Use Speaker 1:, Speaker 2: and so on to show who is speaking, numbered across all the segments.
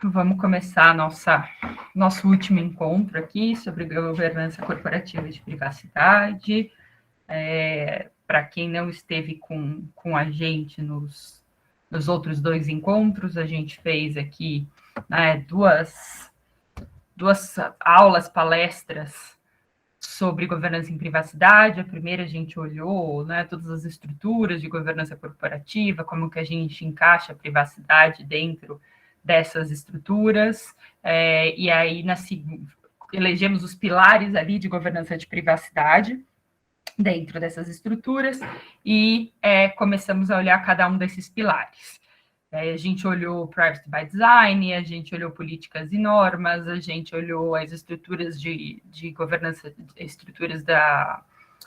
Speaker 1: Vamos começar nosso último encontro aqui sobre governança corporativa de privacidade. Para quem não esteve com a gente nos outros dois encontros, a gente fez aqui, né, duas aulas, palestras sobre governança em privacidade. A primeira a gente olhou, né, todas as estruturas de governança corporativa, como que a gente encaixa a privacidade dentro dessas estruturas, e aí elegemos os pilares ali de governança de privacidade dentro dessas estruturas e começamos a olhar cada um desses pilares. A gente olhou Privacy by Design, a gente olhou políticas e normas, a gente olhou as estruturas de governança, estruturas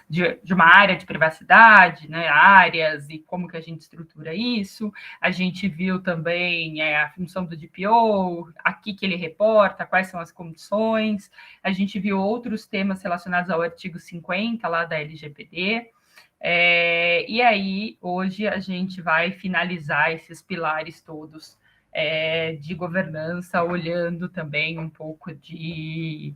Speaker 1: de uma área de privacidade, né, áreas e como que a gente estrutura isso. A gente viu também a função do DPO, aqui que ele reporta, quais são as condições. A gente viu outros temas relacionados ao artigo 50 lá da LGPD. E aí, hoje, a gente vai finalizar esses pilares todos de governança, olhando também um pouco de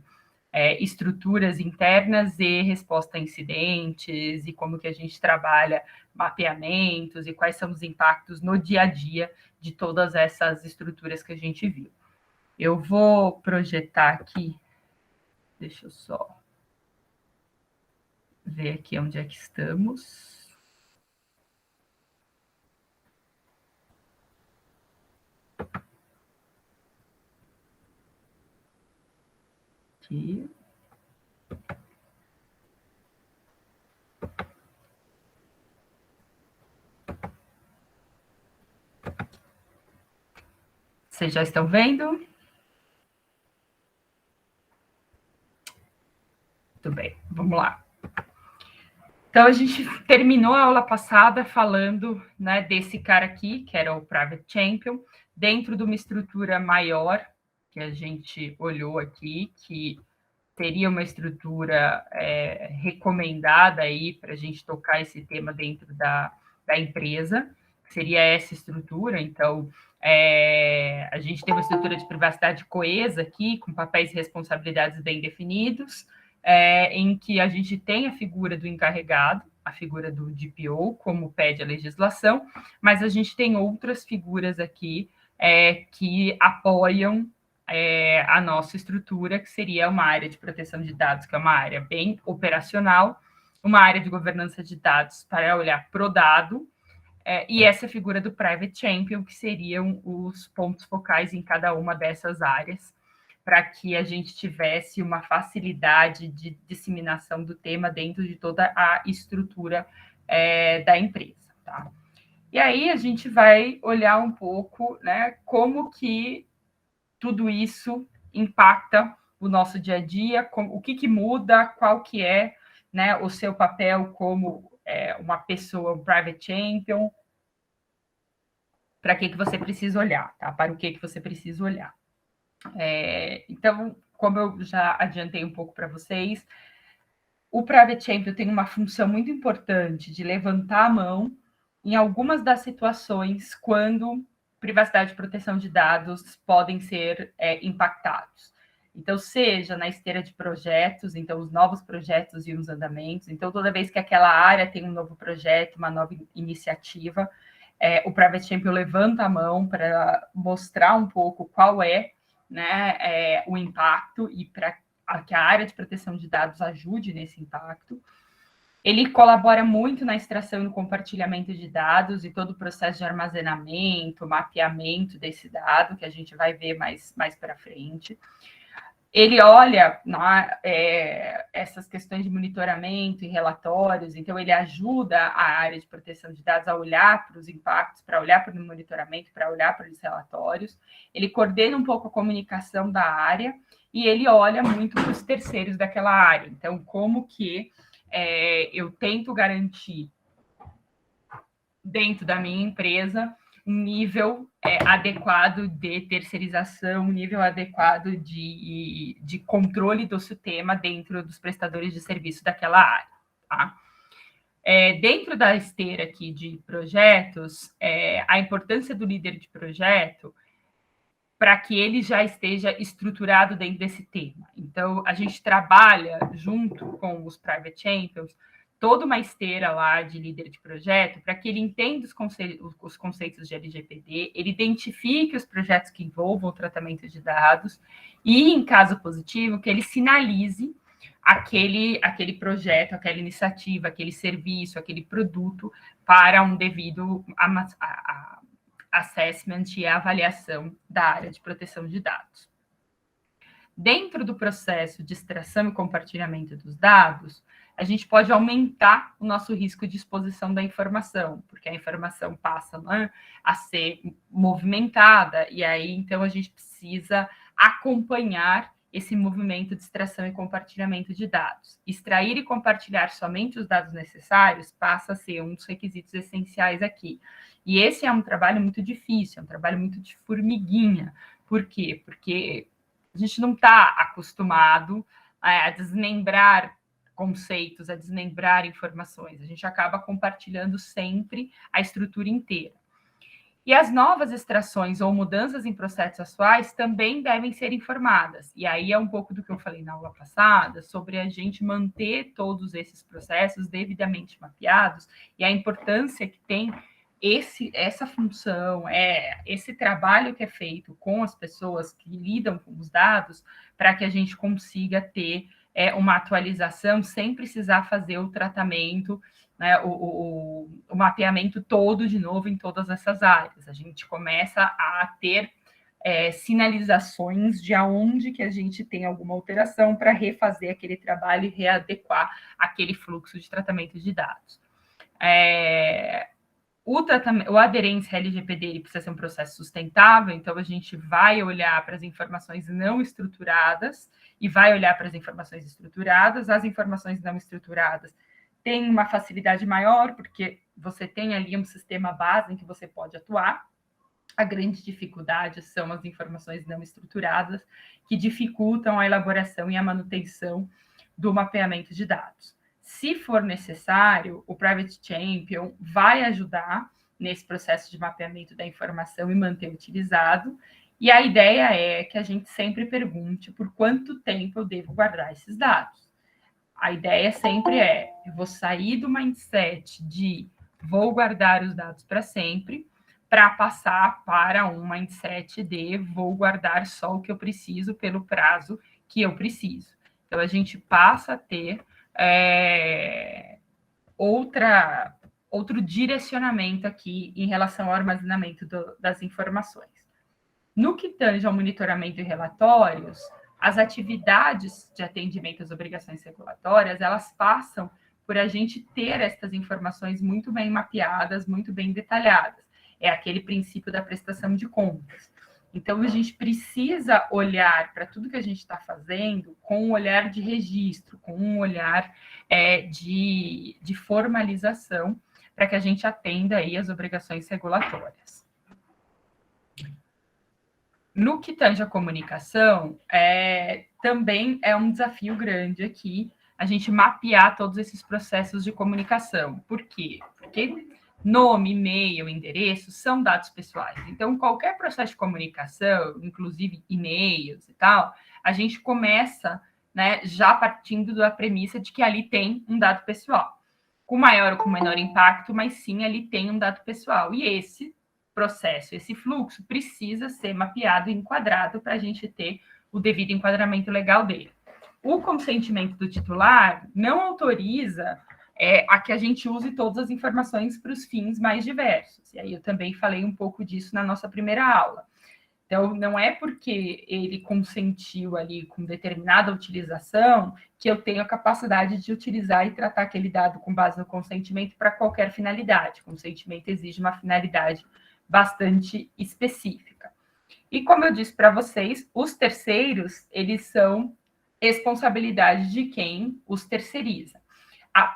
Speaker 1: estruturas internas e resposta a incidentes, e como que a gente trabalha mapeamentos, e quais são os impactos no dia a dia de todas essas estruturas que a gente viu. Eu vou projetar aqui, deixa eu só ver aqui onde é que estamos. Aqui. Vocês já estão vendo? Muito bem, vamos lá. Então, a gente terminou a aula passada falando, né, desse cara aqui, que era o Private Champion, dentro de uma estrutura maior, que a gente olhou aqui, que teria uma estrutura recomendada aí para a gente tocar esse tema dentro da empresa, que seria essa estrutura. Então, a gente tem uma estrutura de privacidade coesa aqui, com papéis e responsabilidades bem definidos, em que a gente tem a figura do encarregado, a figura do DPO, como pede a legislação, mas a gente tem outras figuras aqui que apoiam a nossa estrutura, que seria uma área de proteção de dados, que é uma área bem operacional, uma área de governança de dados para olhar para o dado, e essa figura do Private Champion, que seriam os pontos focais em cada uma dessas áreas, para que a gente tivesse uma facilidade de disseminação do tema dentro de toda a estrutura da empresa. Tá? E aí a gente vai olhar um pouco, né, como que tudo isso impacta o nosso dia a dia, o que muda, qual que é, né, o seu papel como uma pessoa, um private champion, para que você precisa olhar, tá? Para o que você precisa olhar. Então, como eu já adiantei um pouco para vocês, o private champion tem uma função muito importante de levantar a mão em algumas das situações quando privacidade e proteção de dados podem ser impactados. Então, seja na esteira de projetos, então os novos projetos e os andamentos. Então, toda vez que aquela área tem um novo projeto, uma nova iniciativa, o Private Champion levanta a mão para mostrar um pouco qual é, né, o impacto e para que a área de proteção de dados ajude nesse impacto. Ele colabora muito na extração e no compartilhamento de dados e todo o processo de armazenamento, mapeamento desse dado, que a gente vai ver mais para frente. Ele olha essas questões de monitoramento e relatórios, então ele ajuda a área de proteção de dados a olhar para os impactos, para olhar para o monitoramento, para olhar para os relatórios. Ele coordena um pouco a comunicação da área e ele olha muito para os terceiros daquela área. Então, como que eu tento garantir dentro da minha empresa um nível adequado de terceirização, um nível adequado de controle do sistema dentro dos prestadores de serviço daquela área. Tá? Dentro da esteira aqui de projetos, a importância do líder de projeto para que ele já esteja estruturado dentro desse tema. Então, a gente trabalha junto com os Private Champions toda uma esteira lá de líder de projeto para que ele entenda os conceitos de LGPD, ele identifique os projetos que envolvam o tratamento de dados e, em caso positivo, que ele sinalize aquele projeto, aquela iniciativa, aquele serviço, aquele produto para um devido assessment e avaliação da área de proteção de dados. Dentro do processo de extração e compartilhamento dos dados, a gente pode aumentar o nosso risco de exposição da informação, porque a informação passa, né, a ser movimentada, e aí, então, a gente precisa acompanhar esse movimento de extração e compartilhamento de dados. Extrair e compartilhar somente os dados necessários passa a ser um dos requisitos essenciais aqui. E esse é um trabalho muito difícil, é um trabalho muito de formiguinha. Por quê? Porque a gente não está acostumado a desmembrar conceitos, a desmembrar informações. A gente acaba compartilhando sempre a estrutura inteira. E as novas extrações ou mudanças em processos atuais também devem ser informadas. E aí é um pouco do que eu falei na aula passada, sobre a gente manter todos esses processos devidamente mapeados e a importância que tem essa função, esse trabalho que é feito com as pessoas que lidam com os dados, para que a gente consiga ter uma atualização sem precisar fazer o tratamento, né, o mapeamento todo de novo em todas essas áreas. A gente começa a ter sinalizações de aonde que a gente tem alguma alteração para refazer aquele trabalho e readequar aquele fluxo de tratamento de dados. O aderência LGPD ele precisa ser um processo sustentável, então a gente vai olhar para as informações não estruturadas e vai olhar para as informações estruturadas. As informações não estruturadas têm uma facilidade maior, porque você tem ali um sistema base em que você pode atuar. A grande dificuldade são as informações não estruturadas, que dificultam a elaboração e a manutenção do mapeamento de dados. Se for necessário, o Private Champion vai ajudar nesse processo de mapeamento da informação e manter utilizado. E a ideia é que a gente sempre pergunte por quanto tempo eu devo guardar esses dados. A ideia sempre eu vou sair do mindset de vou guardar os dados para sempre, para passar para um mindset de vou guardar só o que eu preciso pelo prazo que eu preciso. Então, a gente passa a ter outro direcionamento aqui em relação ao armazenamento das informações. No que tange ao monitoramento e relatórios, as atividades de atendimento às obrigações regulatórias, elas passam por a gente ter essas informações muito bem mapeadas, muito bem detalhadas. É aquele princípio da prestação de contas. Então, a gente precisa olhar para tudo que a gente está fazendo com um olhar de registro, com um olhar de formalização, para que a gente atenda aí as obrigações regulatórias. No que tange a comunicação, também é um desafio grande aqui a gente mapear todos esses processos de comunicação. Por quê? Porque nome, e-mail, endereço são dados pessoais. Então, qualquer processo de comunicação, inclusive e-mails e tal, a gente começa, né, já partindo da premissa de que ali tem um dado pessoal. Com maior ou com menor impacto, mas sim, ali tem um dado pessoal. E esse processo, esse fluxo, precisa ser mapeado e enquadrado para a gente ter o devido enquadramento legal dele. O consentimento do titular não autoriza a que a gente use todas as informações para os fins mais diversos. E aí eu também falei um pouco disso na nossa primeira aula. Então, não é porque ele consentiu ali com determinada utilização que eu tenho a capacidade de utilizar e tratar aquele dado com base no consentimento para qualquer finalidade. O consentimento exige uma finalidade bastante específica. E como eu disse para vocês, os terceiros, eles são responsabilidade de quem os terceiriza.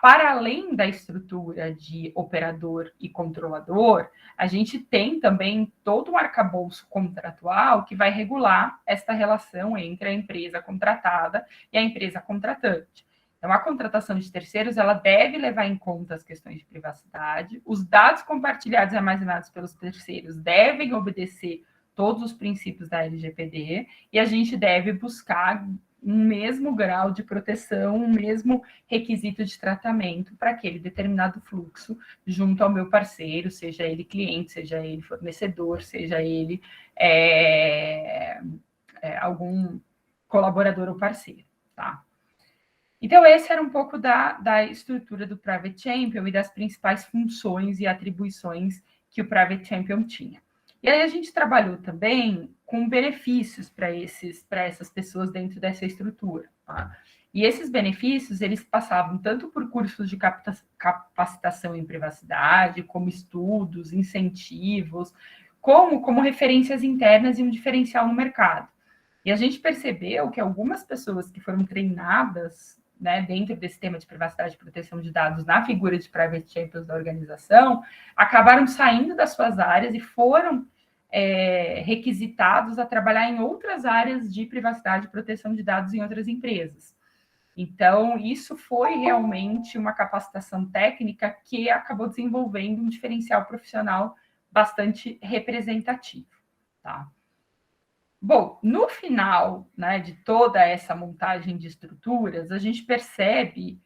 Speaker 1: Para além da estrutura de operador e controlador, a gente tem também todo um arcabouço contratual que vai regular esta relação entre a empresa contratada e a empresa contratante. Então, a contratação de terceiros, ela deve levar em conta as questões de privacidade, os dados compartilhados e armazenados pelos terceiros devem obedecer todos os princípios da LGPD, e a gente deve buscar um mesmo grau de proteção, um mesmo requisito de tratamento para aquele determinado fluxo junto ao meu parceiro, seja ele cliente, seja ele fornecedor, seja ele algum colaborador ou parceiro, tá? Então, esse era um pouco da estrutura do Private Champion e das principais funções e atribuições que o Private Champion tinha. E aí a gente trabalhou também com benefícios para essas pessoas dentro dessa estrutura. Tá? E esses benefícios, eles passavam tanto por cursos de capacitação em privacidade, como estudos, incentivos, como referências internas e um diferencial no mercado. E a gente percebeu que algumas pessoas que foram treinadas, né, dentro desse tema de privacidade e proteção de dados na figura de Private Champions da organização, acabaram saindo das suas áreas e foram requisitados a trabalhar em outras áreas de privacidade e proteção de dados em outras empresas. Então, isso foi realmente uma capacitação técnica que acabou desenvolvendo um diferencial profissional bastante representativo, tá? Bom, no final, né, de toda essa montagem de estruturas, a gente percebe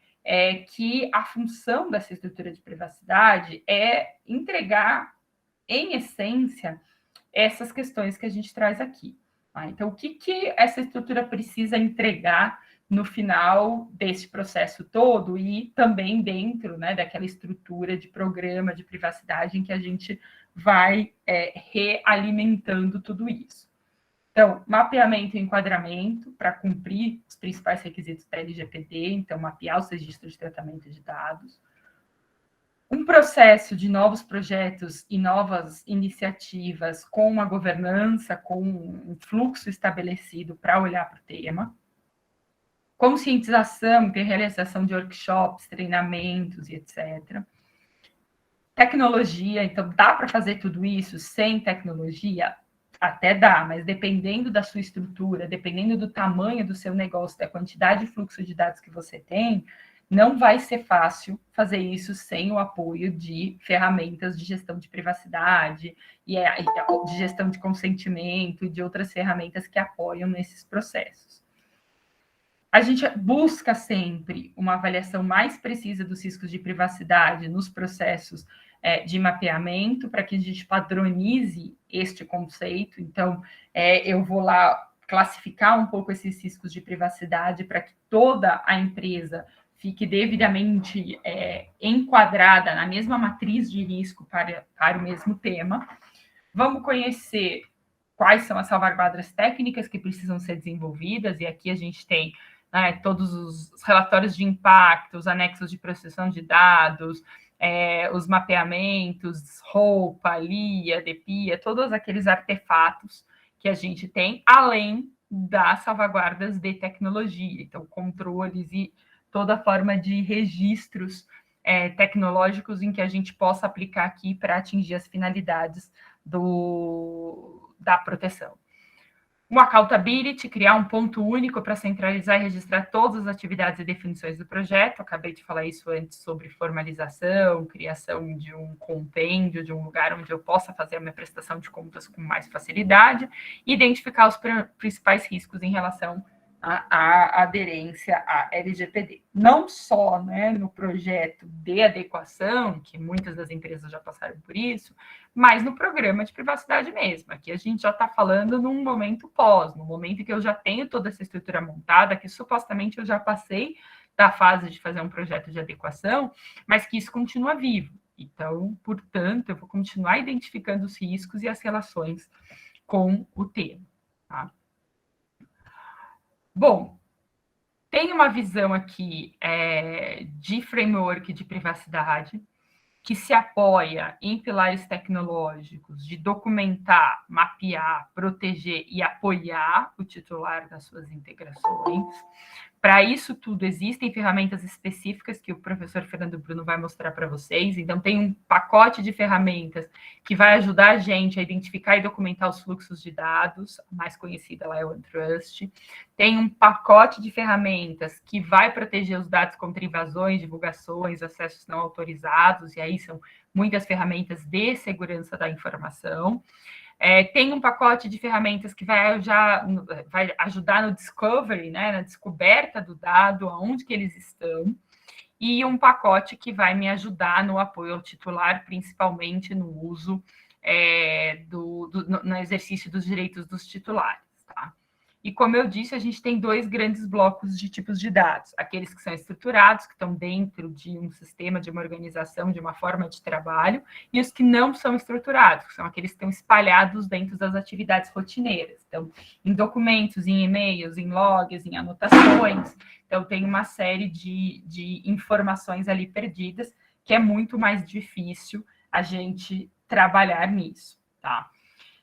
Speaker 1: que a função dessa estrutura de privacidade é entregar, em essência, essas questões que a gente traz aqui. Tá? Então, o que essa estrutura precisa entregar no final desse processo todo e também dentro, né, daquela estrutura de programa de privacidade em que a gente vai realimentando tudo isso. Então, mapeamento e enquadramento para cumprir os principais requisitos da LGPD, então, mapear os registros de tratamento de dados. Um processo de novos projetos e novas iniciativas com uma governança, com um fluxo estabelecido para olhar para o tema. Conscientização e realização de workshops, treinamentos e etc. Tecnologia, então, dá para fazer tudo isso sem tecnologia? Até dá, mas dependendo da sua estrutura, dependendo do tamanho do seu negócio, da quantidade de fluxo de dados que você tem, não vai ser fácil fazer isso sem o apoio de ferramentas de gestão de privacidade e de gestão de consentimento e de outras ferramentas que apoiam nesses processos. A gente busca sempre uma avaliação mais precisa dos riscos de privacidade nos processos de mapeamento, para que a gente padronize este conceito. Então, eu vou lá classificar um pouco esses riscos de privacidade para que toda a empresa fique devidamente enquadrada na mesma matriz de risco para o mesmo tema. Vamos conhecer quais são as salvaguardas técnicas que precisam ser desenvolvidas, e aqui a gente tem todos os relatórios de impacto, os anexos de processão de dados, os mapeamentos, roupa, LIA, DPIA, todos aqueles artefatos que a gente tem, além das salvaguardas de tecnologia, então controles e toda forma de registros tecnológicos em que a gente possa aplicar aqui para atingir as finalidades da proteção. Um accountability, criar um ponto único para centralizar e registrar todas as atividades e definições do projeto. Acabei de falar isso antes sobre formalização, criação de um compêndio, de um lugar onde eu possa fazer a minha prestação de contas com mais facilidade. Identificar os principais riscos em relação à aderência à LGPD. Não só no projeto de adequação, que muitas das empresas já passaram por isso, mas no programa de privacidade mesmo. Aqui a gente já está falando num momento pós, no momento que eu já tenho toda essa estrutura montada, que supostamente eu já passei da fase de fazer um projeto de adequação, mas que isso continua vivo. Então, portanto, eu vou continuar identificando os riscos e as relações com o tema. Tá? Bom, tem uma visão aqui de framework de privacidade, que se apoia em pilares tecnológicos de documentar, mapear, proteger e apoiar o titular das suas integrações. Para isso tudo, existem ferramentas específicas que o professor Fernando Bruno vai mostrar para vocês. Então, tem um pacote de ferramentas que vai ajudar a gente a identificar e documentar os fluxos de dados. A mais conhecida lá é o OneTrust. Tem um pacote de ferramentas que vai proteger os dados contra invasões, divulgações, acessos não autorizados, e aí são muitas ferramentas de segurança da informação. Tem um pacote de ferramentas que vai ajudar no discovery, né, na descoberta do dado, aonde que eles estão, e um pacote que vai me ajudar no apoio ao titular, principalmente no uso no exercício dos direitos dos titulares. Tá? E como eu disse, a gente tem dois grandes blocos de tipos de dados, aqueles que são estruturados, que estão dentro de um sistema, de uma organização, de uma forma de trabalho, e os que não são estruturados, que são aqueles que estão espalhados dentro das atividades rotineiras. Então, em documentos, em e-mails, em logs, em anotações. Então, tem uma série de informações ali perdidas, que é muito mais difícil a gente trabalhar nisso, tá?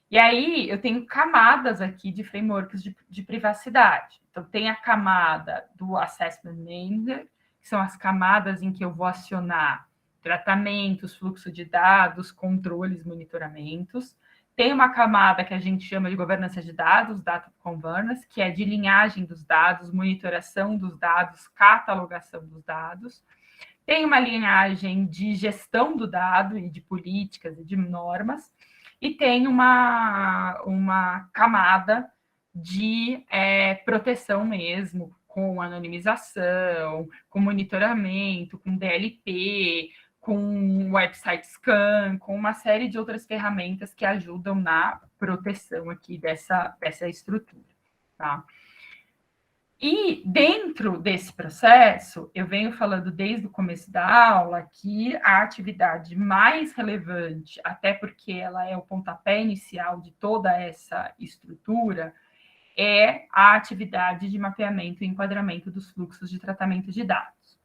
Speaker 1: E aí, eu tenho camadas aqui de frameworks de privacidade. Então, tem a camada do Assessment Manager, que são as camadas em que eu vou acionar tratamentos, fluxo de dados, controles, monitoramentos. Tem uma camada que a gente chama de governança de dados, Data Governance, que é de linhagem dos dados, monitoração dos dados, catalogação dos dados. Tem uma linhagem de gestão do dado e de políticas e de normas. E tem uma camada de proteção mesmo, com anonimização, com monitoramento, com DLP, com website scan, com uma série de outras ferramentas que ajudam na proteção aqui dessa estrutura. Tá? E dentro desse processo, eu venho falando desde o começo da aula que a atividade mais relevante, até porque ela é o pontapé inicial de toda essa estrutura, é a atividade de mapeamento e enquadramento dos fluxos de tratamento de dados.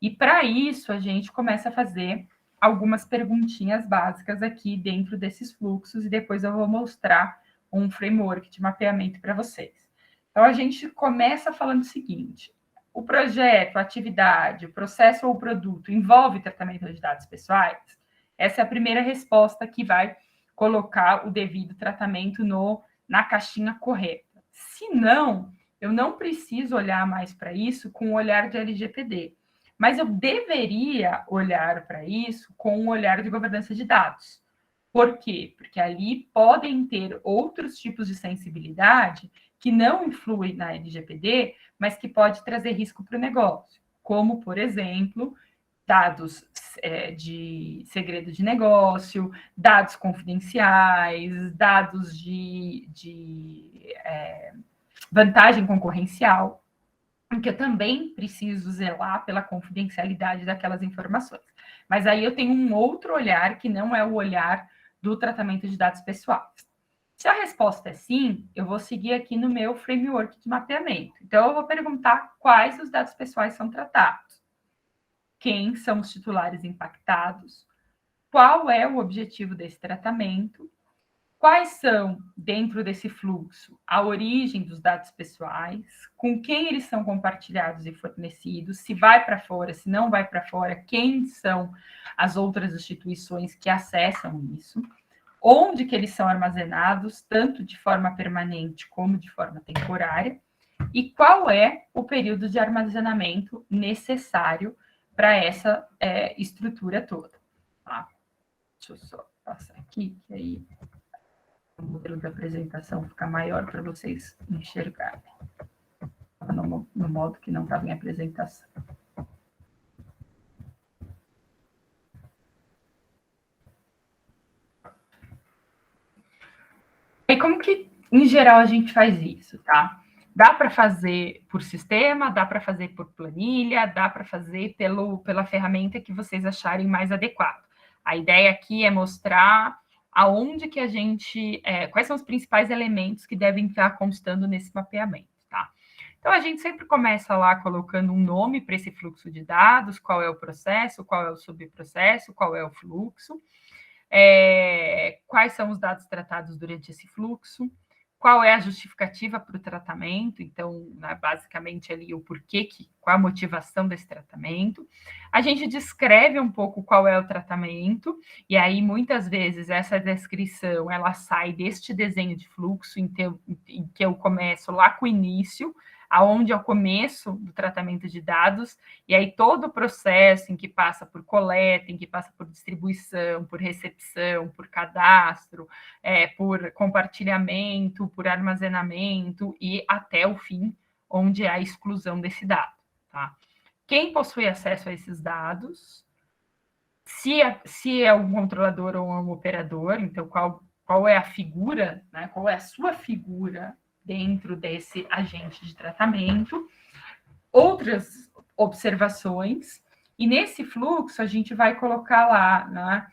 Speaker 1: E para isso, a gente começa a fazer algumas perguntinhas básicas aqui dentro desses fluxos, e depois eu vou mostrar um framework de mapeamento para vocês. Então, a gente começa falando o seguinte: o projeto, a atividade, o processo ou o produto envolve tratamento de dados pessoais? Essa é a primeira resposta que vai colocar o devido tratamento na caixinha correta. Se não, eu não preciso olhar mais para isso com o olhar de LGPD, mas eu deveria olhar para isso com um olhar de governança de dados. Por quê? Porque ali podem ter outros tipos de sensibilidade que não influem na LGPD, mas que pode trazer risco para o negócio, como, por exemplo, dados de segredo de negócio, dados confidenciais, dados de vantagem concorrencial, em que eu também preciso zelar pela confidencialidade daquelas informações. Mas aí eu tenho um outro olhar, que não é o olhar do tratamento de dados pessoais. Se a resposta é sim, eu vou seguir aqui no meu framework de mapeamento. Então, eu vou perguntar quais os dados pessoais são tratados, quem são os titulares impactados, qual é o objetivo desse tratamento, quais são, dentro desse fluxo, a origem dos dados pessoais, com quem eles são compartilhados e fornecidos, se vai para fora, se não vai para fora, quem são as outras instituições que acessam isso, onde que eles são armazenados, tanto de forma permanente como de forma temporária, e qual é o período de armazenamento necessário para essa estrutura toda. Tá? Deixa eu só passar aqui, que aí o modelo de apresentação fica maior para vocês enxergarem. No modo que não estava em apresentação. E como que, em geral, a gente faz isso, tá? Dá para fazer por sistema, dá para fazer por planilha, dá para fazer pela ferramenta que vocês acharem mais adequado. A ideia aqui é mostrar aonde que a gente... quais são os principais elementos que devem estar constando nesse mapeamento, tá? Então, a gente sempre começa lá colocando um nome para esse fluxo de dados, qual é o processo, qual é o subprocesso, qual é o fluxo, quais são os dados tratados durante esse fluxo, qual é a justificativa para o tratamento, então, né, basicamente ali o porquê, qual a motivação desse tratamento. A gente descreve um pouco qual é o tratamento, e aí muitas vezes essa descrição, ela sai deste desenho de fluxo, em que eu começo lá com o início, aonde é o começo do tratamento de dados, e aí todo o processo em que passa por coleta, em que passa por distribuição, por recepção, por cadastro, por compartilhamento, por armazenamento e até o fim, onde é a exclusão desse dado. Tá? Quem possui acesso a esses dados, se é um controlador ou um operador, então qual é a figura, né? Qual é a sua figura dentro desse agente de tratamento, outras observações, e nesse fluxo a gente vai colocar lá, né,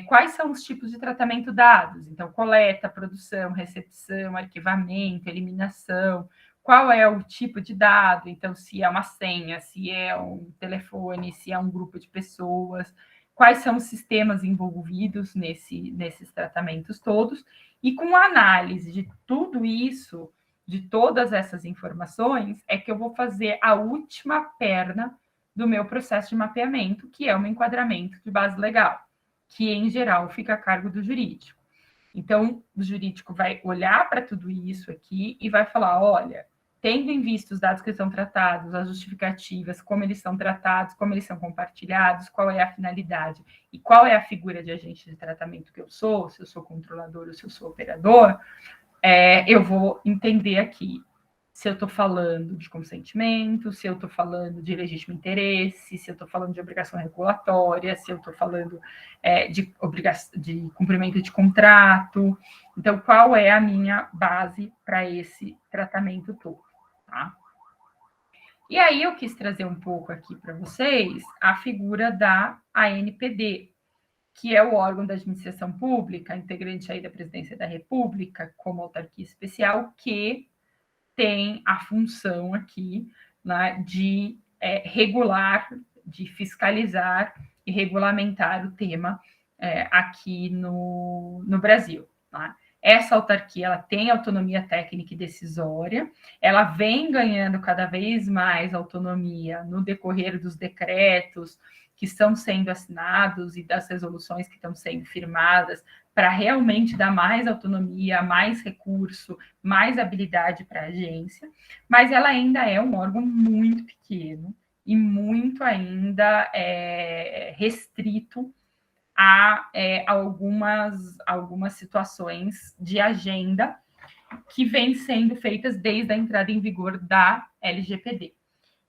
Speaker 1: quais são os tipos de tratamento dados, então coleta, produção, recepção, arquivamento, eliminação, qual é o tipo de dado, então se é uma senha, se é um telefone, se é um grupo de pessoas, quais são os sistemas envolvidos nesses tratamentos todos, e com a análise de tudo isso, de todas essas informações, é que eu vou fazer a última perna do meu processo de mapeamento, que é um enquadramento de base legal, que em geral fica a cargo do jurídico. Então, o jurídico vai olhar para tudo isso aqui e vai falar: olha, tendo em vista os dados que são tratados, as justificativas, como eles são tratados, como eles são compartilhados, qual é a finalidade e qual é a figura de agente de tratamento que eu sou, se eu sou controlador ou se eu sou operador, eu vou entender aqui se eu estou falando de consentimento, se eu estou falando de legítimo interesse, se eu estou falando de obrigação regulatória, se eu estou falando de cumprimento de contrato. Então, qual é a minha base para esse tratamento todo? Tá? E aí eu quis trazer um pouco aqui para vocês a figura da ANPD, que é o órgão da administração pública, integrante aí da Presidência da República, como autarquia especial, que tem a função aqui, né, de regular, de fiscalizar e regulamentar o tema aqui no Brasil. Tá? Essa autarquia ela tem autonomia técnica e decisória, ela vem ganhando cada vez mais autonomia no decorrer dos decretos que estão sendo assinados e das resoluções que estão sendo firmadas para realmente dar mais autonomia, mais recurso, mais habilidade para a agência, mas ela ainda é um órgão muito pequeno e muito ainda restrito a algumas situações de agenda que vêm sendo feitas desde a entrada em vigor da LGPD.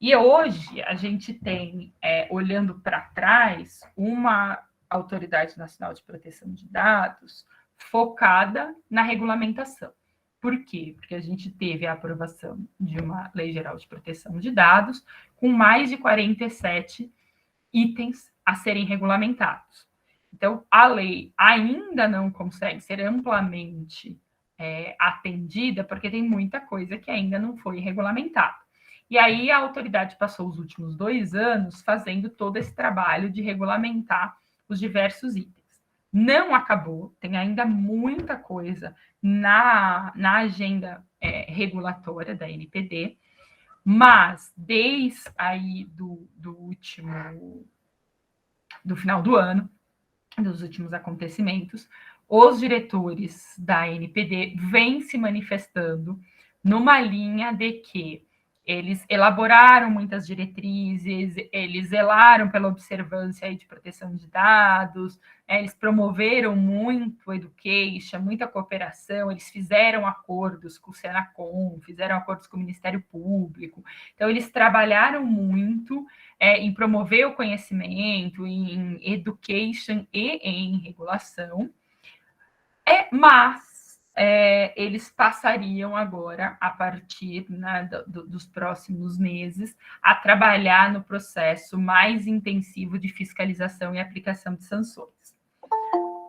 Speaker 1: E hoje a gente tem, olhando para trás, uma Autoridade Nacional de Proteção de Dados focada na regulamentação. Por quê? Porque a gente teve a aprovação de uma Lei Geral de Proteção de Dados com mais de 47 itens a serem regulamentados. Então, a lei ainda não consegue ser amplamente atendida, porque tem muita coisa que ainda não foi regulamentada. E aí a autoridade passou os últimos 2 anos fazendo todo esse trabalho de regulamentar os diversos itens. Não acabou, tem ainda muita coisa na agenda regulatória da NPD, mas desde aí do final do ano, dos últimos acontecimentos, os diretores da NPD vêm se manifestando numa linha de que eles elaboraram muitas diretrizes, eles zelaram pela observância aí de proteção de dados, eles promoveram muito education, muita cooperação, eles fizeram acordos com o Senacom, fizeram acordos com o Ministério Público, então eles trabalharam muito em promover o conhecimento, em education e em regulação, mas eles passariam agora, a partir dos próximos meses, a trabalhar no processo mais intensivo de fiscalização e aplicação de sanções.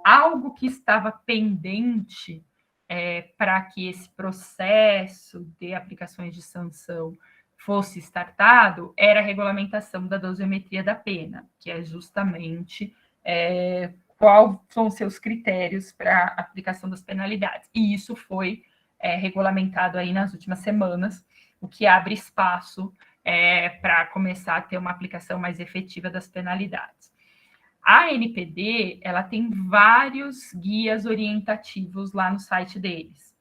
Speaker 1: Algo que estava pendente para que esse processo de aplicações de sanção fosse startado era a regulamentação da dosimetria da pena, que é justamente quais são os seus critérios para a aplicação das penalidades. E isso foi regulamentado aí nas últimas semanas, o que abre espaço para começar a ter uma aplicação mais efetiva das penalidades. A NPD ela tem vários guias orientativos lá no site deles.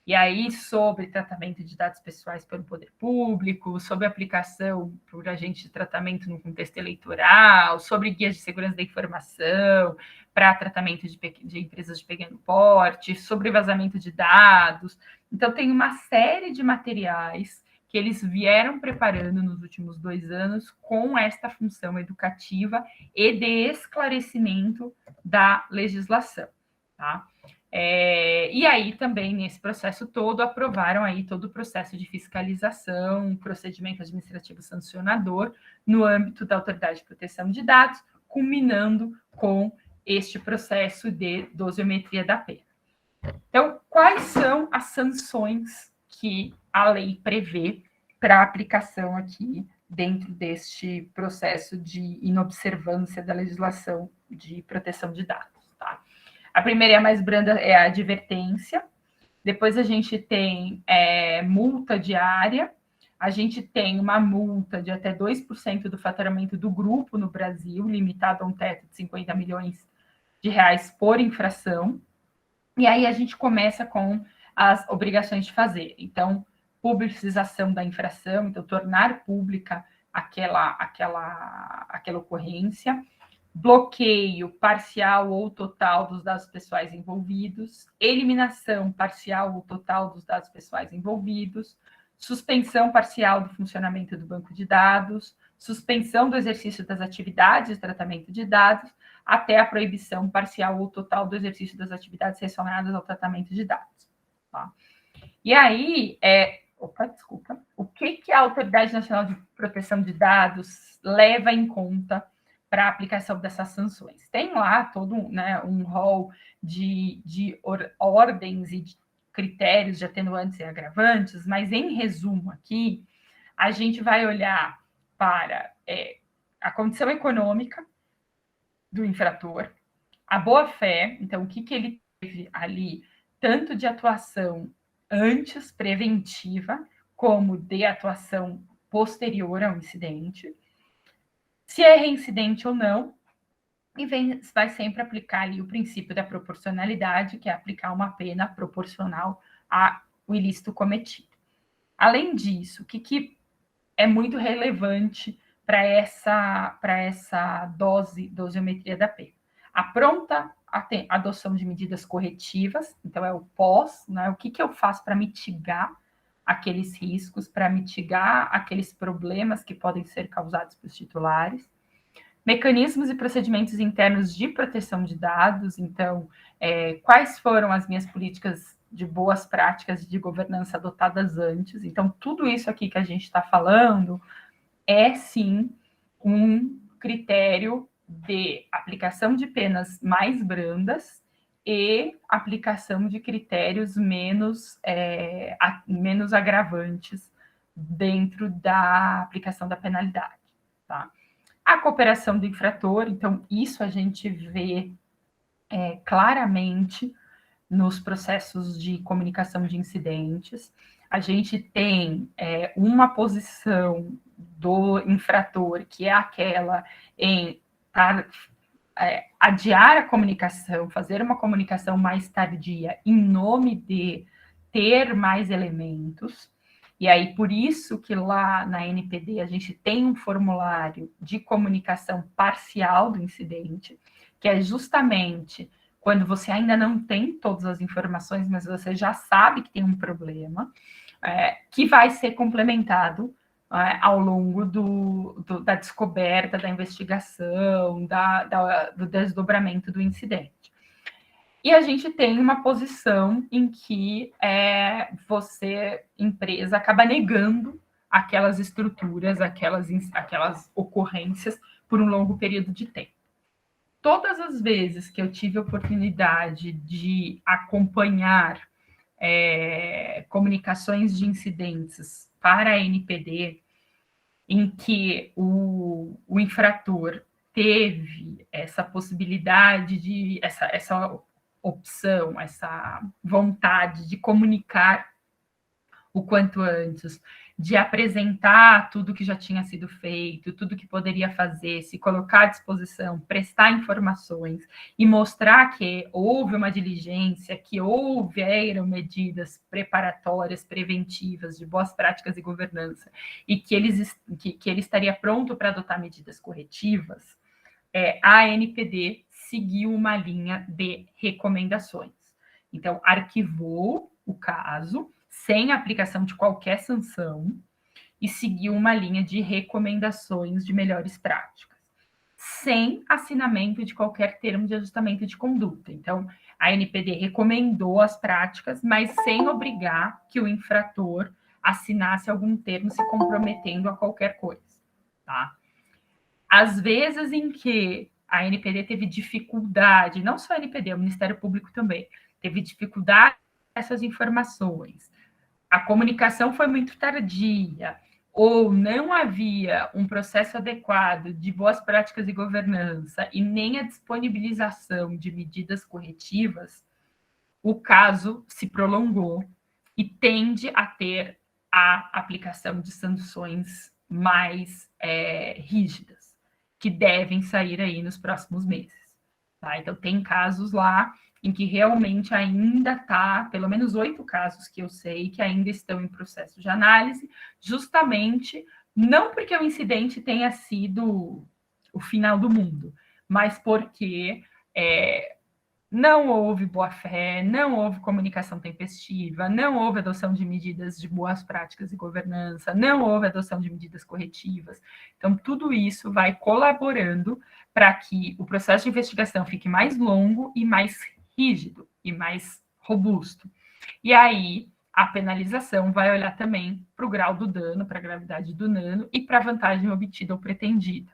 Speaker 1: E aí, sobre tratamento de dados pessoais pelo poder público, sobre aplicação por agente de tratamento no contexto eleitoral, sobre guias de segurança da informação para tratamento de empresas de pequeno porte, sobre vazamento de dados. Então, tem uma série de materiais que eles vieram preparando nos últimos 2 anos com esta função educativa e de esclarecimento da legislação, tá? E aí também, nesse processo todo, aprovaram aí todo o processo de fiscalização, procedimento administrativo sancionador no âmbito da Autoridade de Proteção de Dados, culminando com este processo de dosiometria da pena. Então, quais são as sanções que a lei prevê para aplicação aqui dentro deste processo de inobservância da legislação de proteção de dados, tá? A primeira e a mais branda é a advertência. Depois a gente tem multa diária. A gente tem uma multa de até 2% do faturamento do grupo no Brasil, limitado a um teto de 50 milhões de reais por infração. E aí a gente começa com as obrigações de fazer. Então, publicização da infração, então tornar pública aquela ocorrência, bloqueio parcial ou total dos dados pessoais envolvidos, eliminação parcial ou total dos dados pessoais envolvidos, suspensão parcial do funcionamento do banco de dados, suspensão do exercício das atividades de tratamento de dados, até a proibição parcial ou total do exercício das atividades relacionadas ao tratamento de dados. Tá? E aí, o que a Autoridade Nacional de Proteção de Dados leva em conta para a aplicação dessas sanções? Tem lá todo um rol de ordens e de critérios de atenuantes e agravantes, mas, em resumo aqui, a gente vai olhar para a condição econômica do infrator, a boa-fé, então, o que ele teve ali, tanto de atuação antes, preventiva, como de atuação posterior ao incidente, se é reincidente ou não, e vai sempre aplicar ali o princípio da proporcionalidade, que é aplicar uma pena proporcional ao ilícito cometido. Além disso, o que é muito relevante para essa dosiometria da pena? A pronta adoção de medidas corretivas, então é o pós, né? O que eu faço para mitigar aqueles riscos, para mitigar aqueles problemas que podem ser causados pelos titulares. Mecanismos e procedimentos internos de proteção de dados, então, quais foram as minhas políticas de boas práticas de governança adotadas antes. Então, tudo isso aqui que a gente está falando é, sim, um critério de aplicação de penas mais brandas e aplicação de critérios menos agravantes dentro da aplicação da penalidade, tá? A cooperação do infrator, então, isso a gente vê claramente nos processos de comunicação de incidentes. A gente tem uma posição do infrator, que é aquela em adiar a comunicação, fazer uma comunicação mais tardia, em nome de ter mais elementos. E aí, por isso que lá na NPD a gente tem um formulário de comunicação parcial do incidente, que é justamente quando você ainda não tem todas as informações, mas você já sabe que tem um problema, que vai ser complementado ao longo da descoberta, da investigação, do desdobramento do incidente. E a gente tem uma posição em que você, empresa, acaba negando aquelas estruturas, aquelas ocorrências por um longo período de tempo. Todas as vezes que eu tive a oportunidade de acompanhar comunicações de incidentes para a NPD, em que o infrator teve essa possibilidade essa opção, essa vontade de comunicar o quanto antes, de apresentar tudo que já tinha sido feito, tudo que poderia fazer, se colocar à disposição, prestar informações e mostrar que houve uma diligência, que houveram medidas preparatórias, preventivas, de boas práticas e governança, e que ele estaria pronto para adotar medidas corretivas, a ANPD seguiu uma linha de recomendações. Então, arquivou o caso, sem aplicação de qualquer sanção, e seguiu uma linha de recomendações de melhores práticas, sem assinamento de qualquer termo de ajustamento de conduta. Então, a NPD recomendou as práticas, mas sem obrigar que o infrator assinasse algum termo se comprometendo a qualquer coisa, tá? Às vezes em que a NPD teve dificuldade, não só a NPD, o Ministério Público também, teve dificuldade essas informações, a comunicação foi muito tardia, ou não havia um processo adequado de boas práticas e governança e nem a disponibilização de medidas corretivas, o caso se prolongou e tende a ter a aplicação de sanções mais rígidas, que devem sair aí nos próximos meses. Tá? Então, tem casos lá em que realmente ainda está, pelo menos 8 casos que eu sei, que ainda estão em processo de análise, justamente não porque o incidente tenha sido o final do mundo, mas porque não houve boa-fé, não houve comunicação tempestiva, não houve adoção de medidas de boas práticas e governança, não houve adoção de medidas corretivas. Então, tudo isso vai colaborando para que o processo de investigação fique mais longo e mais rígido e mais robusto. E aí, a penalização vai olhar também para o grau do dano, para a gravidade do dano e para a vantagem obtida ou pretendida.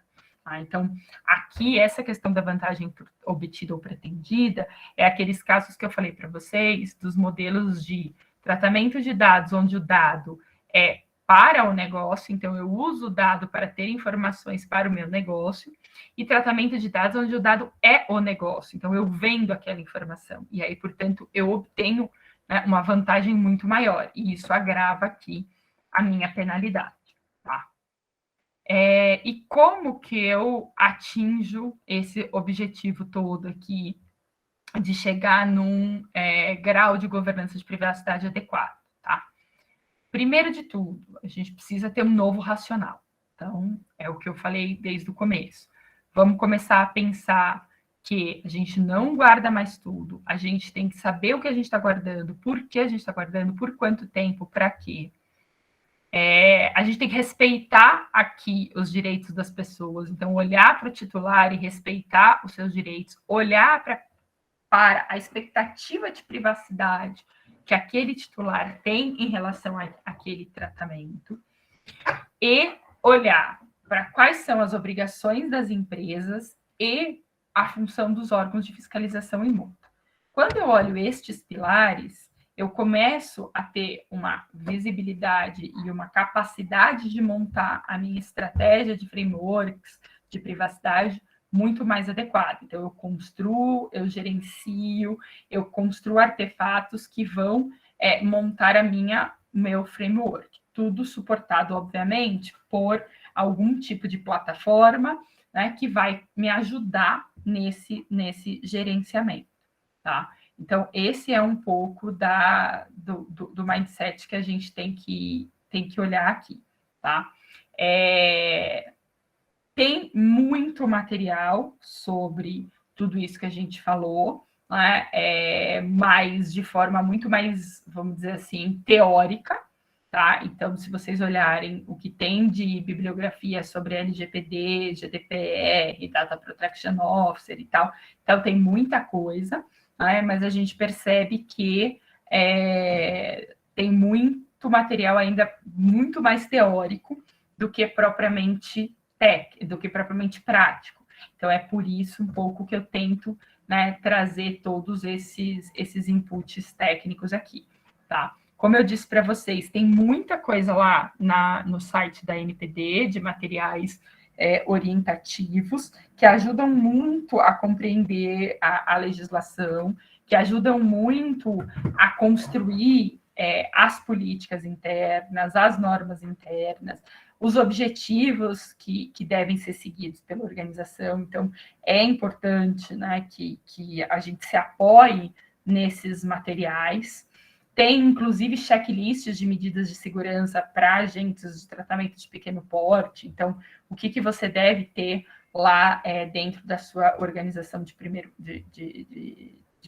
Speaker 1: Então, aqui, essa questão da vantagem obtida ou pretendida é aqueles casos que eu falei para vocês, dos modelos de tratamento de dados, onde o dado é para o negócio, então eu uso o dado para ter informações para o meu negócio, e tratamento de dados onde o dado é o negócio, então eu vendo aquela informação, e aí, portanto, eu obtenho, né, uma vantagem muito maior, e isso agrava aqui a minha penalidade, tá? E como que eu atinjo esse objetivo todo aqui de chegar num grau de governança de privacidade adequado, tá? Primeiro de tudo, a gente precisa ter um novo racional. Então, é o que eu falei desde o começo. Vamos começar a pensar que a gente não guarda mais tudo, a gente tem que saber o que a gente está guardando, por que a gente está guardando, por quanto tempo, para quê. A gente tem que respeitar aqui os direitos das pessoas, então olhar para o titular e respeitar os seus direitos, olhar para a expectativa de privacidade que aquele titular tem em relação àquele tratamento, e olhar para quais são as obrigações das empresas e a função dos órgãos de fiscalização e multa. Quando eu olho estes pilares, eu começo a ter uma visibilidade e uma capacidade de montar a minha estratégia de frameworks de privacidade muito mais adequada. Então, eu construo, eu gerencio, eu construo artefatos que vão montar meu framework. Tudo suportado, obviamente, por algum tipo de plataforma, né, que vai me ajudar nesse gerenciamento, tá? Então, esse é um pouco do mindset que a gente tem que olhar aqui, tá? Tem muito material sobre tudo isso que a gente falou, né? Mas de forma muito mais, vamos dizer assim, teórica, tá? Então, se vocês olharem o que tem de bibliografia sobre LGPD, GDPR, Data Protection Officer e tal, então tem muita coisa, né? Mas a gente percebe que tem muito material ainda muito mais teórico do que propriamente prático. Então, é por isso um pouco que eu tento, né, trazer todos esses inputs técnicos aqui, tá? Como eu disse para vocês, tem muita coisa lá no site da NPD, de materiais orientativos, que ajudam muito a compreender a legislação, que ajudam muito a construir as políticas internas, as normas internas, os objetivos que devem ser seguidos pela organização. Então, é importante, né, que a gente se apoie nesses materiais. Tem, inclusive, checklists de medidas de segurança para agentes de tratamento de pequeno porte. Então, o que você deve ter lá dentro da sua organização de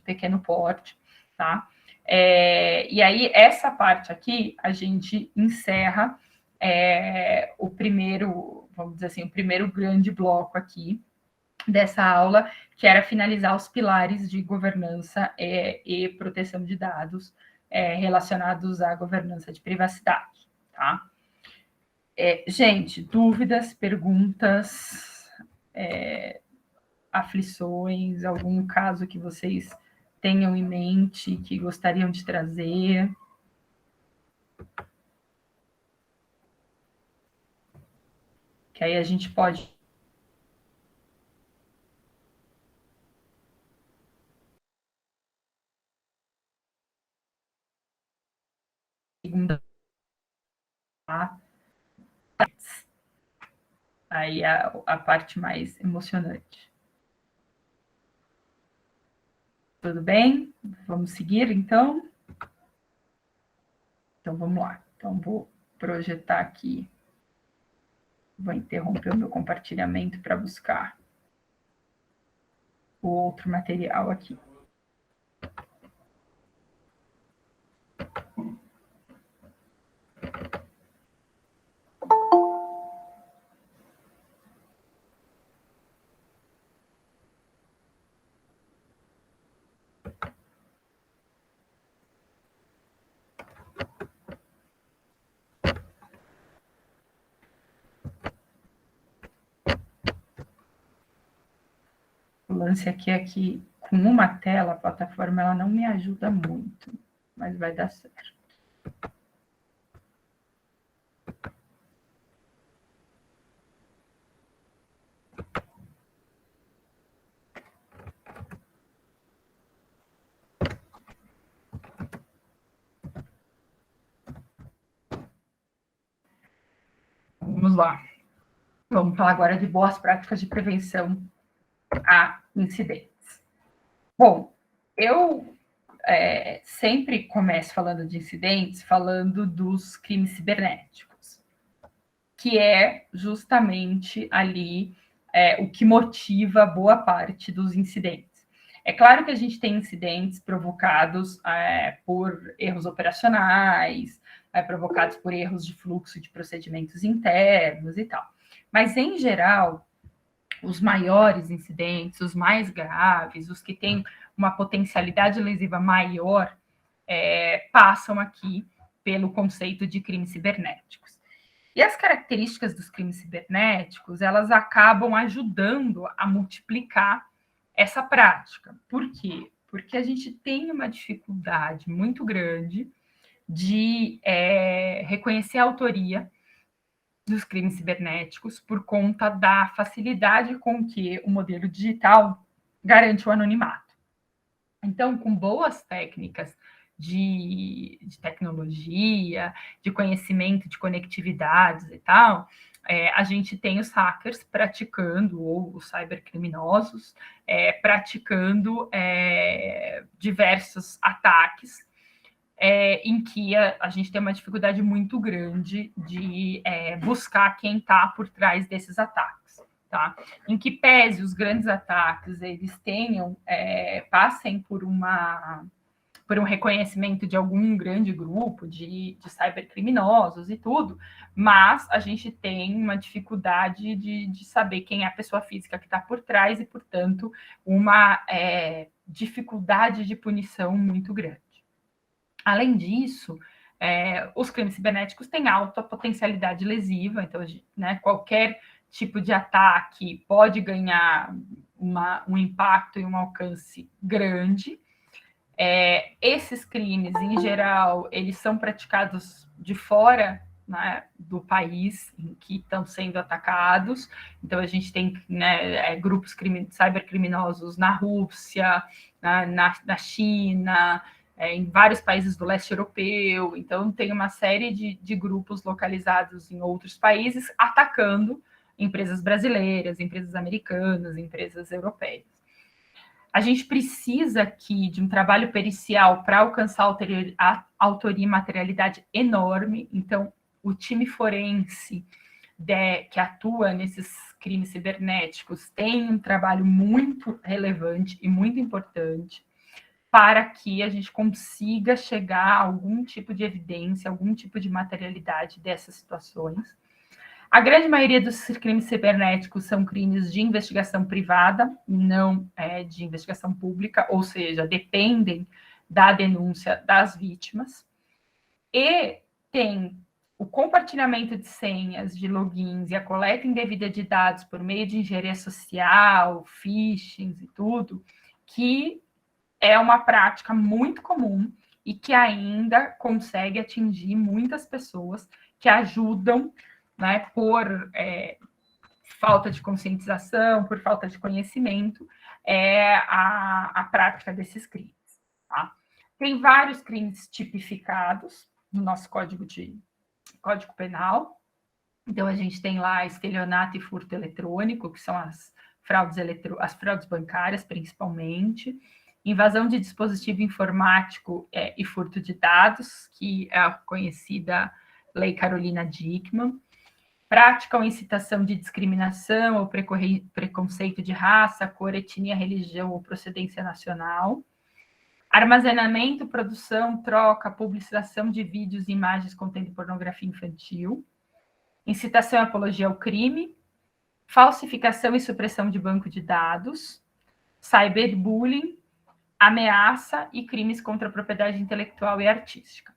Speaker 1: pequeno porte, tá? E aí, essa parte aqui, a gente encerra o primeiro, vamos dizer assim, o primeiro grande bloco aqui dessa aula, que era finalizar os pilares de governança e proteção de dados relacionados à governança de privacidade, tá? Gente, dúvidas, perguntas, aflições, algum caso que vocês tenham em mente, que gostariam de trazer? Que aí a gente pode aí a parte mais emocionante. Tudo bem? Vamos seguir, então? Então, vamos lá. Então, vou projetar aqui. Vou interromper o meu compartilhamento para buscar o outro material aqui. O lance aqui é que, com uma tela, a plataforma ela não me ajuda muito, mas vai dar certo. Vamos lá. Vamos falar agora de boas práticas de prevenção a incidentes. Bom, eu sempre começo falando de incidentes, falando dos crimes cibernéticos, que é justamente ali o que motiva boa parte dos incidentes. É claro que a gente tem incidentes provocados por erros operacionais, provocados por erros de fluxo de procedimentos internos e tal. Mas, em geral, os maiores incidentes, os mais graves, os que têm uma potencialidade lesiva maior, passam aqui pelo conceito de crimes cibernéticos. E as características dos crimes cibernéticos, elas acabam ajudando a multiplicar essa prática. Por quê? Porque a gente tem uma dificuldade muito grande de reconhecer a autoria dos crimes cibernéticos por conta da facilidade com que o modelo digital garante o anonimato. Então, com boas técnicas de tecnologia, de conhecimento de conectividades e tal, a gente tem os hackers praticando, ou os cybercriminosos, praticando diversos ataques em que a gente tem uma dificuldade muito grande de buscar quem está por trás desses ataques. Tá? Em que pese os grandes ataques eles passem por um reconhecimento de algum grande grupo de cybercriminosos e tudo, mas a gente tem uma dificuldade de saber quem é a pessoa física que está por trás e, portanto, uma dificuldade de punição muito grande. Além disso, os crimes cibernéticos têm alta potencialidade lesiva, então, qualquer tipo de ataque pode ganhar um impacto e um alcance grande. Esses crimes, em geral, eles são praticados de fora, né, do país em que estão sendo atacados. Então, a gente tem grupos cybercriminosos na Rússia, na China, em vários países do leste europeu. Então, tem uma série de grupos localizados em outros países atacando empresas brasileiras, empresas americanas, empresas europeias. A gente precisa aqui de um trabalho pericial para alcançar a autoria e materialidade enorme. Então, o time forense que atua nesses crimes cibernéticos tem um trabalho muito relevante e muito importante para que a gente consiga chegar a algum tipo de evidência, algum tipo de materialidade dessas situações. A grande maioria dos crimes cibernéticos são crimes de investigação privada, não de investigação pública, ou seja, dependem da denúncia das vítimas. E tem o compartilhamento de senhas, de logins e a coleta indevida de dados por meio de engenharia social, phishing e tudo, que é uma prática muito comum e que ainda consegue atingir muitas pessoas, que ajudam, né, por falta de conscientização, por falta de conhecimento, a prática desses crimes. Tá? Tem vários crimes tipificados no nosso Código Penal. Então, a gente tem lá estelionato e furto eletrônico, que são as fraudes bancárias, principalmente. Invasão de dispositivo informático e furto de dados, que é a conhecida Lei Carolina Dickmann. Prática ou incitação de discriminação ou preconceito de raça, cor, etnia, religião ou procedência nacional. Armazenamento, produção, troca, publicação de vídeos e imagens contendo pornografia infantil. Incitação e apologia ao crime. Falsificação e supressão de banco de dados. Cyberbullying, ameaça e crimes contra a propriedade intelectual e artística.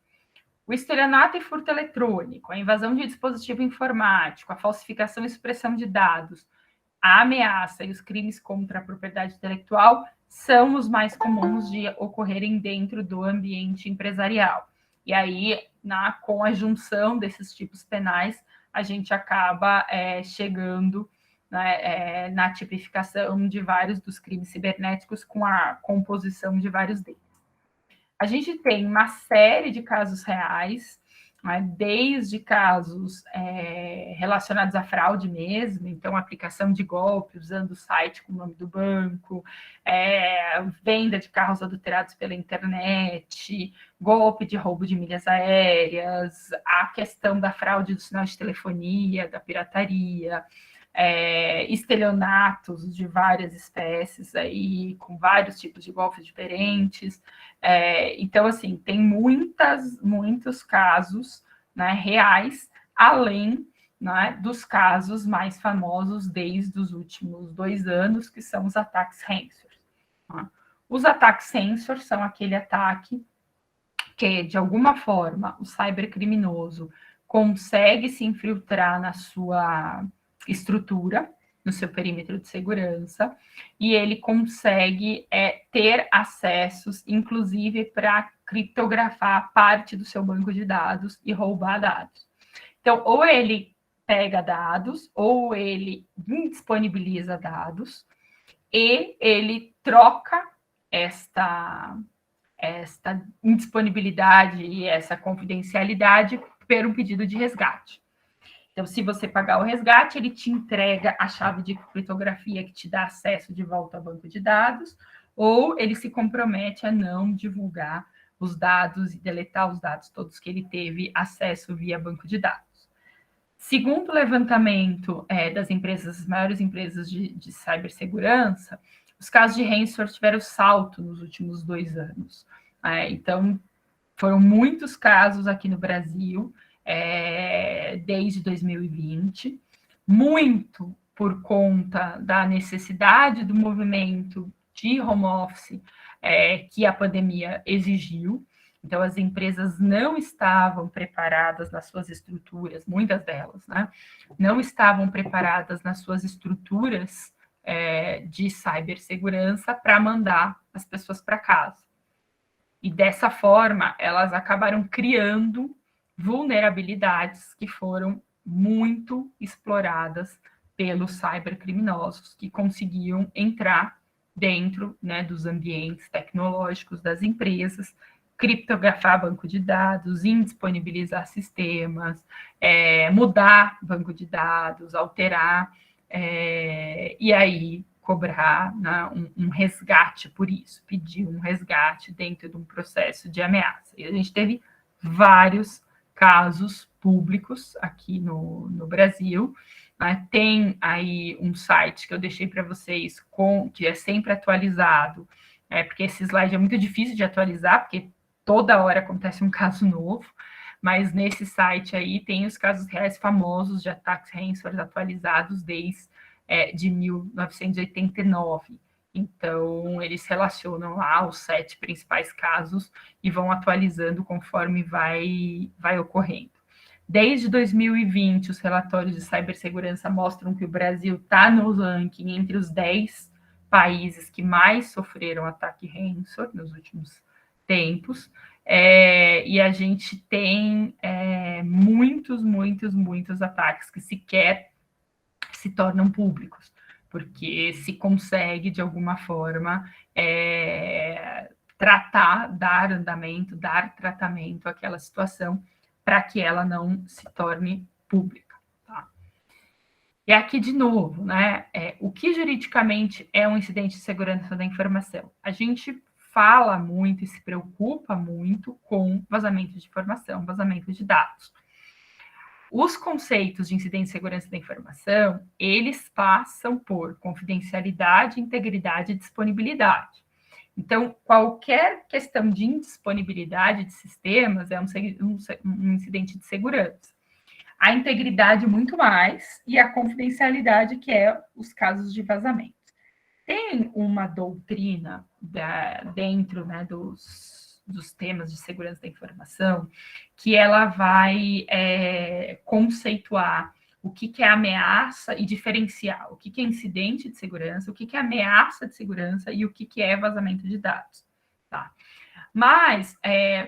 Speaker 1: O estelionato e furto eletrônico, a invasão de dispositivo informático, a falsificação e supressão de dados, a ameaça e os crimes contra a propriedade intelectual são os mais comuns de ocorrerem dentro do ambiente empresarial. E aí, com a junção desses tipos penais, a gente acaba chegando, né, na tipificação de vários dos crimes cibernéticos com a composição de vários deles. A gente tem uma série de casos reais, né, desde casos relacionados à fraude mesmo, então aplicação de golpe usando o site com o nome do banco, venda de carros adulterados pela internet, golpe de roubo de milhas aéreas, a questão da fraude do sinal de telefonia, da pirataria, estelionatos de várias espécies, aí, com vários tipos de golpes diferentes. Então, assim, tem muitos casos, né, reais, além, né, dos casos mais famosos desde os últimos 2 anos, que são os ataques ransomware. Tá? Os ataques ransomware são aquele ataque que, de alguma forma, o cybercriminoso consegue se infiltrar na sua estrutura, no seu perímetro de segurança, e ele consegue ter acessos, inclusive, para criptografar parte do seu banco de dados e roubar dados. Então, ou ele pega dados, ou ele indisponibiliza dados, e ele troca esta indisponibilidade e essa confidencialidade por um pedido de resgate. Então, se você pagar o resgate, ele te entrega a chave de criptografia que te dá acesso de volta ao banco de dados, ou ele se compromete a não divulgar os dados e deletar os dados todos que ele teve acesso via banco de dados. Segundo o levantamento das maiores empresas de cibersegurança, os casos de ransomware tiveram salto nos últimos 2 anos. Então, foram muitos casos aqui no Brasil, desde 2020, muito por conta da necessidade do movimento de home office que a pandemia exigiu. Então, as empresas não estavam preparadas nas suas estruturas, muitas delas, né? Não estavam preparadas nas suas estruturas de cibersegurança para mandar as pessoas para casa. E dessa forma, elas acabaram criando vulnerabilidades que foram muito exploradas pelos cybercriminosos, que conseguiam entrar dentro, né, dos ambientes tecnológicos das empresas, criptografar banco de dados, indisponibilizar sistemas, mudar banco de dados, alterar, e aí cobrar, né, um resgate por isso, pedir um resgate dentro de um processo de ameaça. E a gente teve vários casos públicos aqui no Brasil. Né? Tem aí um site que eu deixei para vocês, que é sempre atualizado, porque esse slide é muito difícil de atualizar, porque toda hora acontece um caso novo, mas nesse site aí tem os casos reais famosos de ataques ransomware atualizados desde de 1989. Então, eles relacionam lá os 7 principais casos e vão atualizando conforme vai ocorrendo. Desde 2020, os relatórios de cibersegurança mostram que o Brasil está no ranking entre os 10 países que mais sofreram ataque ransomware nos últimos tempos. E a gente tem muitos ataques que sequer se tornam públicos, porque se consegue, de alguma forma, dar andamento, dar tratamento àquela situação para que ela não se torne pública. Tá? E aqui, de novo, né, o que juridicamente é um incidente de segurança da informação? A gente fala muito e se preocupa muito com vazamento de informação, vazamento de dados. Os conceitos de incidente de segurança da informação, eles passam por confidencialidade, integridade e disponibilidade. Então, qualquer questão de indisponibilidade de sistemas é um incidente de segurança. A integridade muito mais, e a confidencialidade, que é os casos de vazamento. Tem uma doutrina dentro, né, dos temas de segurança da informação, que ela vai conceituar o que é ameaça e diferenciar o que é incidente de segurança, o que é ameaça de segurança e o que é vazamento de dados. Tá? Mas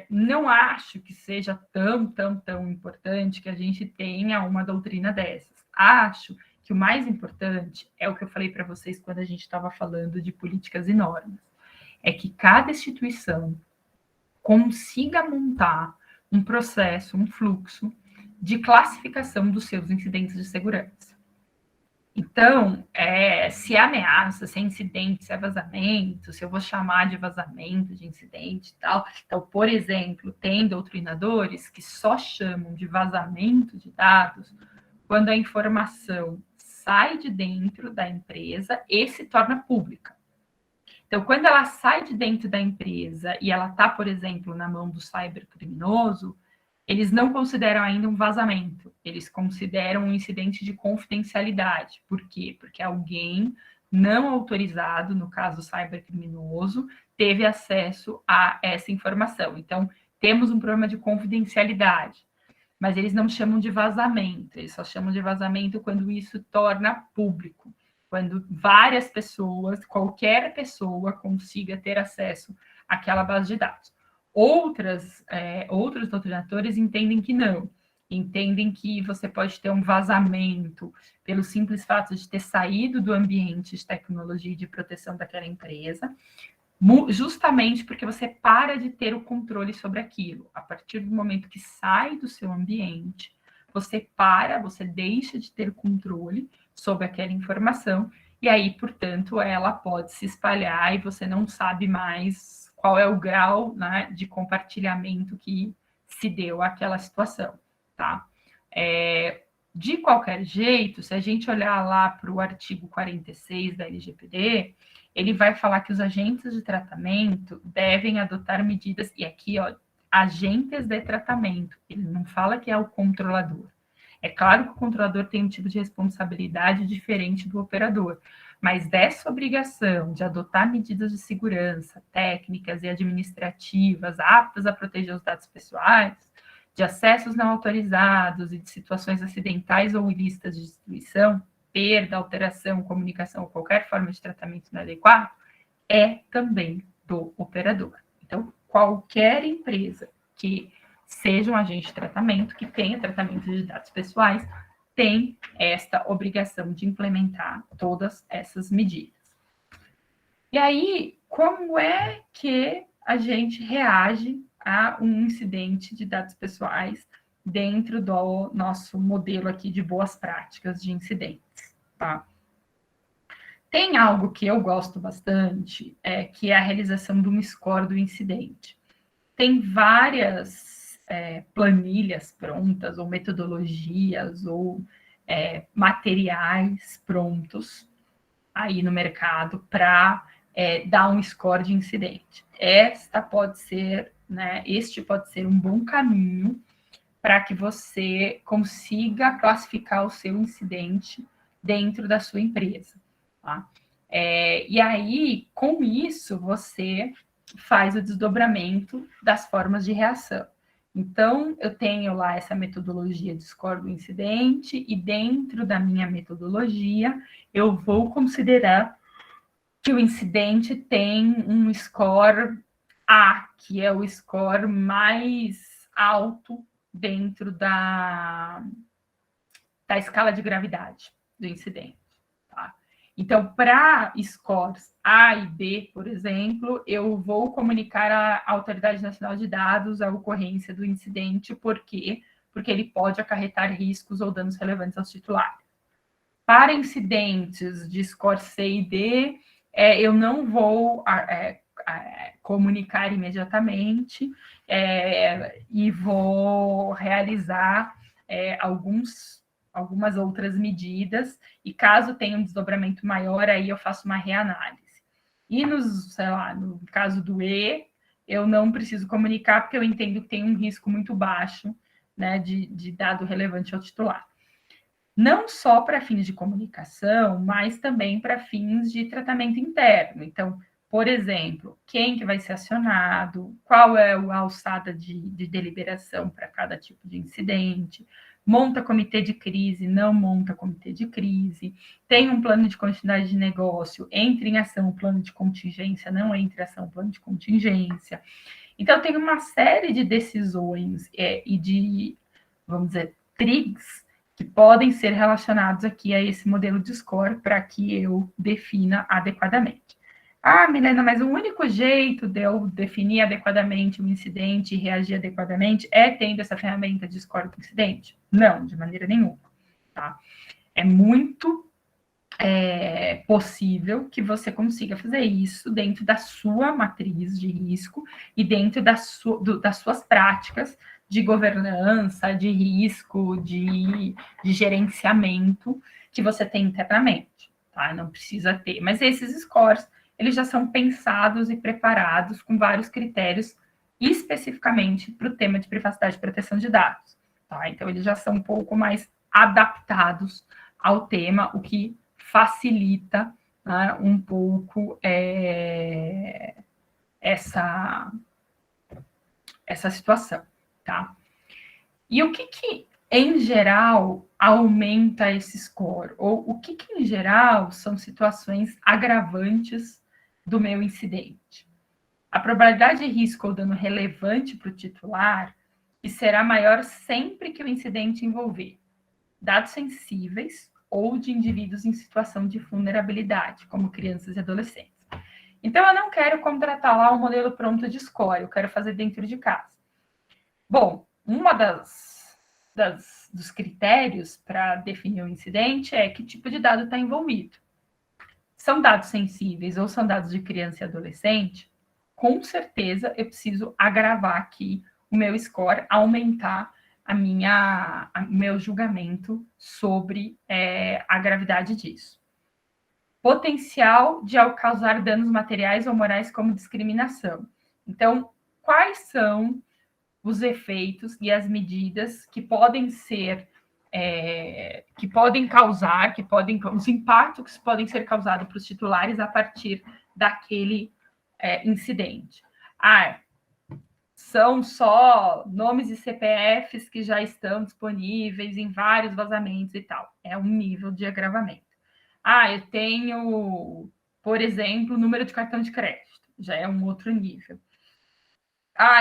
Speaker 1: não acho que seja tão importante que a gente tenha uma doutrina dessas. Acho que o mais importante é o que eu falei para vocês quando a gente estava falando de políticas e normas. É que cada instituição consiga montar um processo, um fluxo de classificação dos seus incidentes de segurança. Então, se é ameaça, se é incidente, se é vazamento, se eu vou chamar de vazamento, de incidente e tal. Então, por exemplo, tem doutrinadores que só chamam de vazamento de dados quando a informação sai de dentro da empresa e se torna pública. Então, quando ela sai de dentro da empresa e ela está, por exemplo, na mão do cybercriminoso, eles não consideram ainda um vazamento, eles consideram um incidente de confidencialidade. Por quê? Porque alguém não autorizado, no caso cybercriminoso, teve acesso a essa informação. Então, temos um problema de confidencialidade, mas eles não chamam de vazamento, eles só chamam de vazamento quando isso torna público. Quando várias pessoas, qualquer pessoa consiga ter acesso àquela base de dados. Outros doutrinadores entendem que não. Entendem que você pode ter um vazamento pelo simples fato de ter saído do ambiente de tecnologia e de proteção daquela empresa, justamente porque você para de ter o controle sobre aquilo. A partir do momento que sai do seu ambiente, você deixa de ter controle sobre aquela informação, e aí, portanto, ela pode se espalhar e você não sabe mais qual é o grau, né, de compartilhamento que se deu àquela situação, tá? De qualquer jeito, se a gente olhar lá para o artigo 46 da LGPD, ele vai falar que os agentes de tratamento devem adotar medidas, e aqui, ó, agentes de tratamento, ele não fala que é o controlador. É claro que o controlador tem um tipo de responsabilidade diferente do operador, mas dessa obrigação de adotar medidas de segurança, técnicas e administrativas aptas a proteger os dados pessoais, de acessos não autorizados e de situações acidentais ou ilícitas de destruição, perda, alteração, comunicação ou qualquer forma de tratamento inadequado, é também do operador. Então, qualquer empresa que seja um agente de tratamento, que tenha tratamento de dados pessoais, tem esta obrigação de implementar todas essas medidas. E aí, como é que a gente reage a um incidente de dados pessoais dentro do nosso modelo aqui de boas práticas de incidentes, tá? Tem algo que eu gosto bastante, que é a realização de um score do incidente. Tem várias planilhas prontas, ou metodologias, ou materiais prontos aí no mercado para dar um score de incidente. Este pode ser um bom caminho para que você consiga classificar o seu incidente dentro da sua empresa. Tá? E aí, com isso, você faz o desdobramento das formas de reação. Então, eu tenho lá essa metodologia de score do incidente, e dentro da minha metodologia, eu vou considerar que o incidente tem um score A, que é o score mais alto dentro da escala de gravidade do incidente. Tá? Então, para scores A e B, por exemplo, eu vou comunicar à Autoridade Nacional de Dados a ocorrência do incidente, por quê? Porque ele pode acarretar riscos ou danos relevantes aos titulares. Para incidentes de score C e D, eu não vou comunicar imediatamente e vou realizar algumas outras medidas, e caso tenha um desdobramento maior, aí eu faço uma reanálise. E no caso do E, eu não preciso comunicar, porque eu entendo que tem um risco muito baixo, né, de dado relevante ao titular. Não só para fins de comunicação, mas também para fins de tratamento interno. Então, por exemplo, quem que vai ser acionado, qual é a alçada de deliberação para cada tipo de incidente, monta comitê de crise, não monta comitê de crise, tem um plano de continuidade de negócio, entra em ação o plano de contingência, não entra em ação o plano de contingência. Então, tem uma série de decisões e de, vamos dizer, trigs que podem ser relacionados aqui a esse modelo de score para que eu defina adequadamente. Ah, Milena, mas o único jeito de eu definir adequadamente o incidente e reagir adequadamente é tendo essa ferramenta de score do incidente? Não, de maneira nenhuma. Tá? É muito possível que você consiga fazer isso dentro da sua matriz de risco e dentro das suas práticas de governança, de risco, de gerenciamento que você tem internamente, tá? Não precisa ter. Mas esses scores, eles já são pensados e preparados com vários critérios especificamente para o tema de privacidade e proteção de dados, tá? Então, eles já são um pouco mais adaptados ao tema, o que facilita, né, um pouco essa situação, tá? E o que em geral, aumenta esse score? Ou o que em geral, são situações agravantes do meu incidente? A probabilidade de risco ou dano relevante para o titular, que será maior sempre que o incidente envolver dados sensíveis ou de indivíduos em situação de vulnerabilidade, como crianças e adolescentes. Então, eu não quero contratar lá um modelo pronto de score, eu quero fazer dentro de casa. Bom, uma dos critérios para definir o incidente é que tipo de dado está envolvido. São dados sensíveis ou são dados de criança e adolescente? Com certeza, eu preciso agravar aqui o meu score, aumentar o meu julgamento sobre a gravidade disso. Potencial de causar danos materiais ou morais como discriminação. Então, quais são os efeitos e as medidas que podem ser, que podem causar, os impactos que podem ser causados para os titulares a partir daquele incidente? São só nomes e CPFs que já estão disponíveis em vários vazamentos e tal. É um nível de agravamento. Eu tenho, por exemplo, o número de cartão de crédito. Já é um outro nível.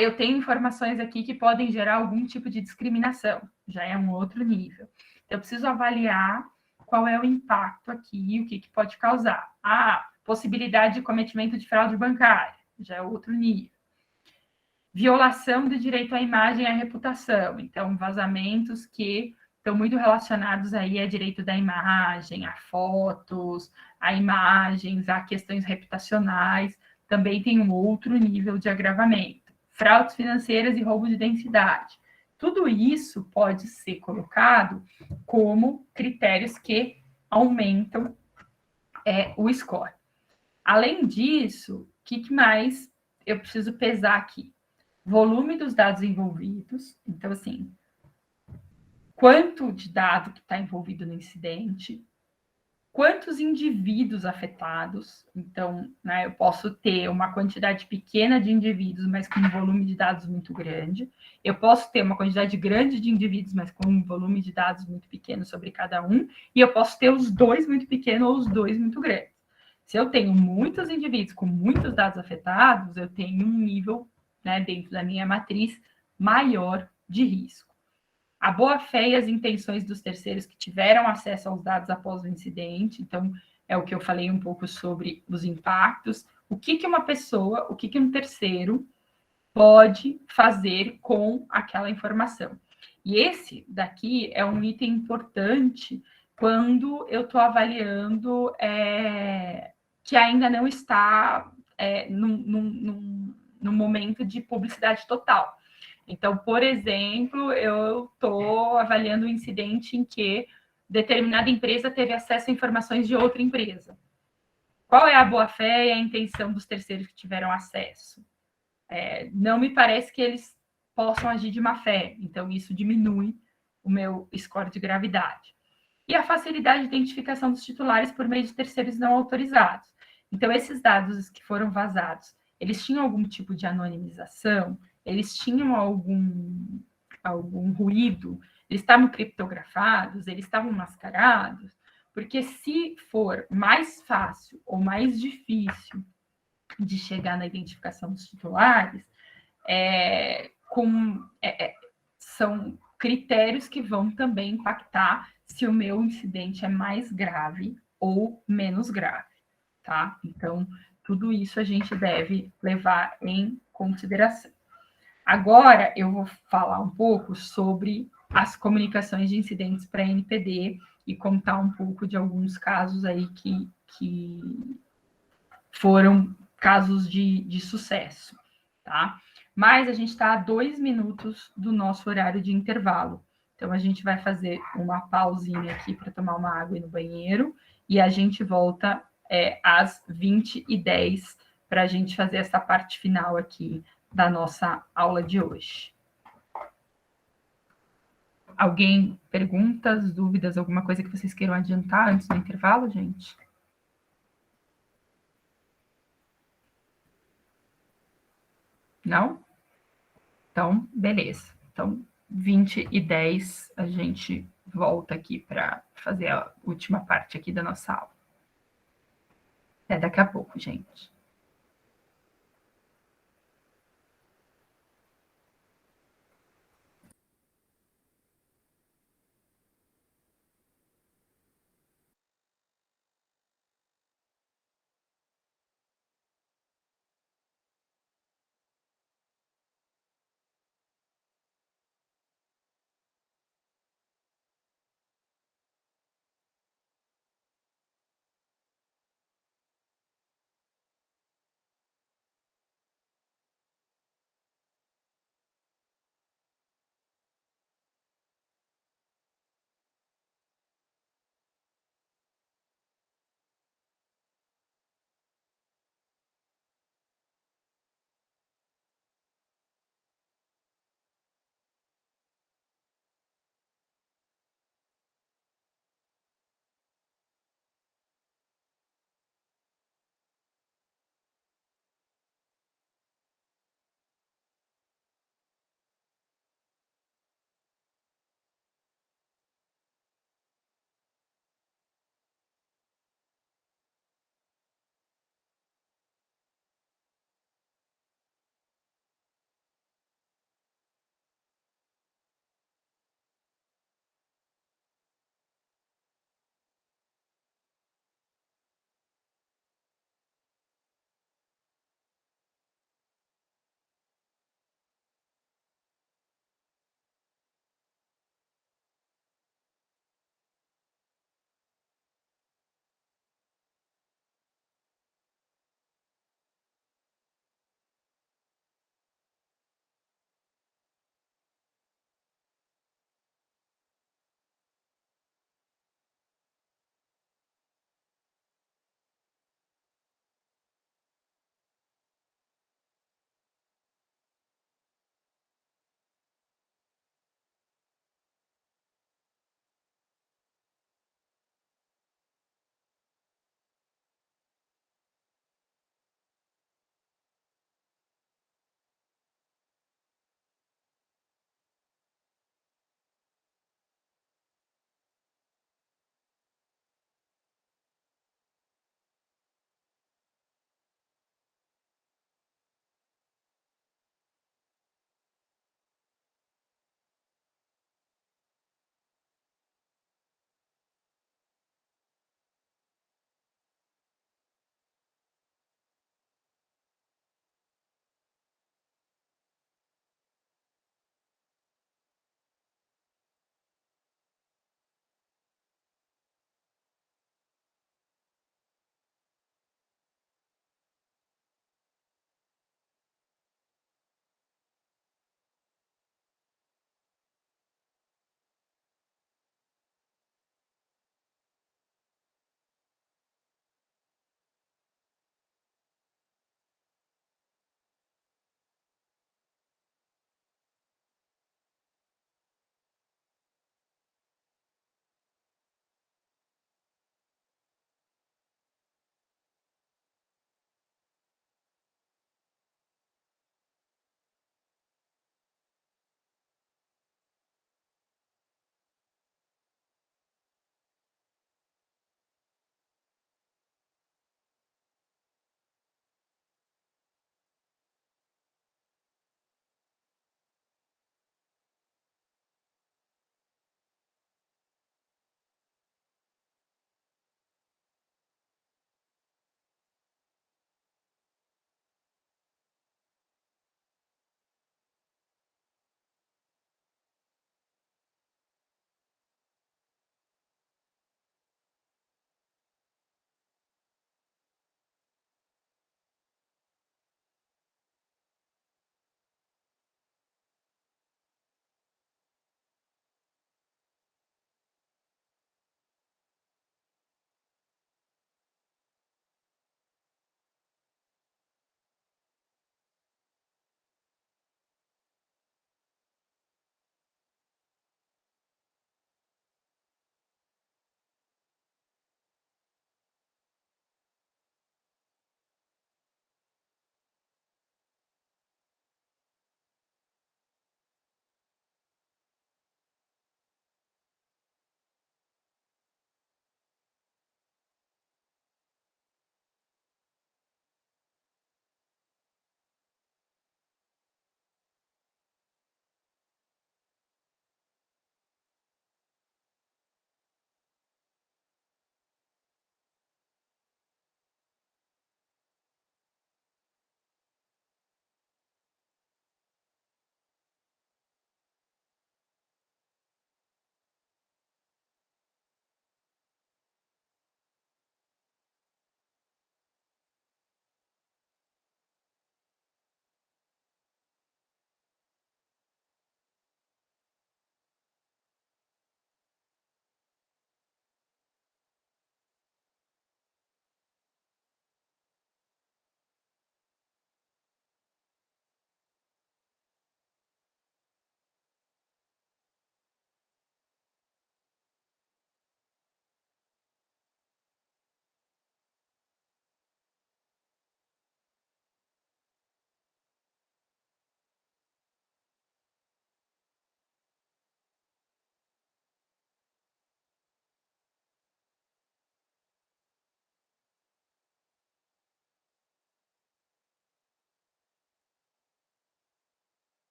Speaker 1: Eu tenho informações aqui que podem gerar algum tipo de discriminação. Já é um outro nível. Eu preciso avaliar qual é o impacto aqui, o que pode causar. Possibilidade de cometimento de fraude bancária. Já é outro nível. violação do direito à imagem e à reputação. Então, vazamentos que estão muito relacionados aí a direito da imagem, a fotos, a imagens, a questões reputacionais, também tem um outro nível de agravamento. Fraudes financeiras e roubo de identidade. Tudo isso pode ser colocado como critérios que aumentam o score. Além disso, o que mais eu preciso pesar aqui? Volume dos dados envolvidos. Então, assim, quanto de dado que está envolvido no incidente, quantos indivíduos afetados. Então, né, eu posso ter uma quantidade pequena de indivíduos, mas com um volume de dados muito grande. Eu posso ter uma quantidade grande de indivíduos, mas com um volume de dados muito pequeno sobre cada um. E eu posso ter os dois muito pequenos ou os dois muito grandes. Se eu tenho muitos indivíduos com muitos dados afetados, eu tenho um nível, né, dentro da minha matriz maior de risco. A boa-fé e as intenções dos terceiros que tiveram acesso aos dados após o incidente. Então, é o que eu falei um pouco sobre os impactos. O que uma pessoa, o que um terceiro pode fazer com aquela informação. E esse daqui é um item importante quando eu estou avaliando que ainda não está num momento de publicidade total. Então, por exemplo, eu estou avaliando um incidente em que determinada empresa teve acesso a informações de outra empresa. Qual é a boa-fé e a intenção dos terceiros que tiveram acesso? Não me parece que eles possam agir de má fé, então isso diminui o meu score de gravidade. E a facilidade de identificação dos titulares por meio de terceiros não autorizados. Então, esses dados que foram vazados, eles tinham algum tipo de anonimização? Eles tinham algum ruído? Eles estavam criptografados? Eles estavam mascarados? Porque se for mais fácil ou mais difícil de chegar na identificação dos titulares, são critérios que vão também impactar se o meu incidente é mais grave ou menos grave, tá? Então, tudo isso a gente deve levar em consideração. Agora, eu vou falar um pouco sobre as comunicações de incidentes para NPD e contar um pouco de alguns casos aí que foram casos de sucesso, tá? Mas a gente está a 2 minutos do nosso horário de intervalo. Então, a gente vai fazer uma pausinha aqui para tomar uma água no banheiro e a gente volta às 20h10 para a gente fazer essa parte final aqui da nossa aula de hoje. Alguém, perguntas, dúvidas, alguma coisa que vocês queiram adiantar antes do intervalo, gente? Não? Então, beleza. Então, 20h10, a gente volta aqui para fazer a última parte aqui da nossa aula. Até daqui a pouco, gente.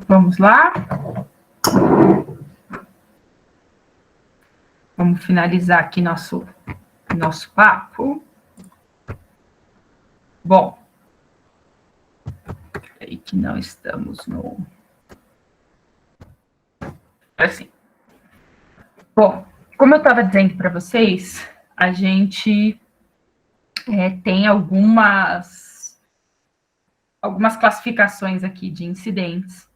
Speaker 1: Vamos lá? Vamos finalizar aqui nosso papo. Bom, aí que não estamos no... Assim. Bom, como eu estava dizendo para vocês, a gente tem algumas classificações aqui de incidentes,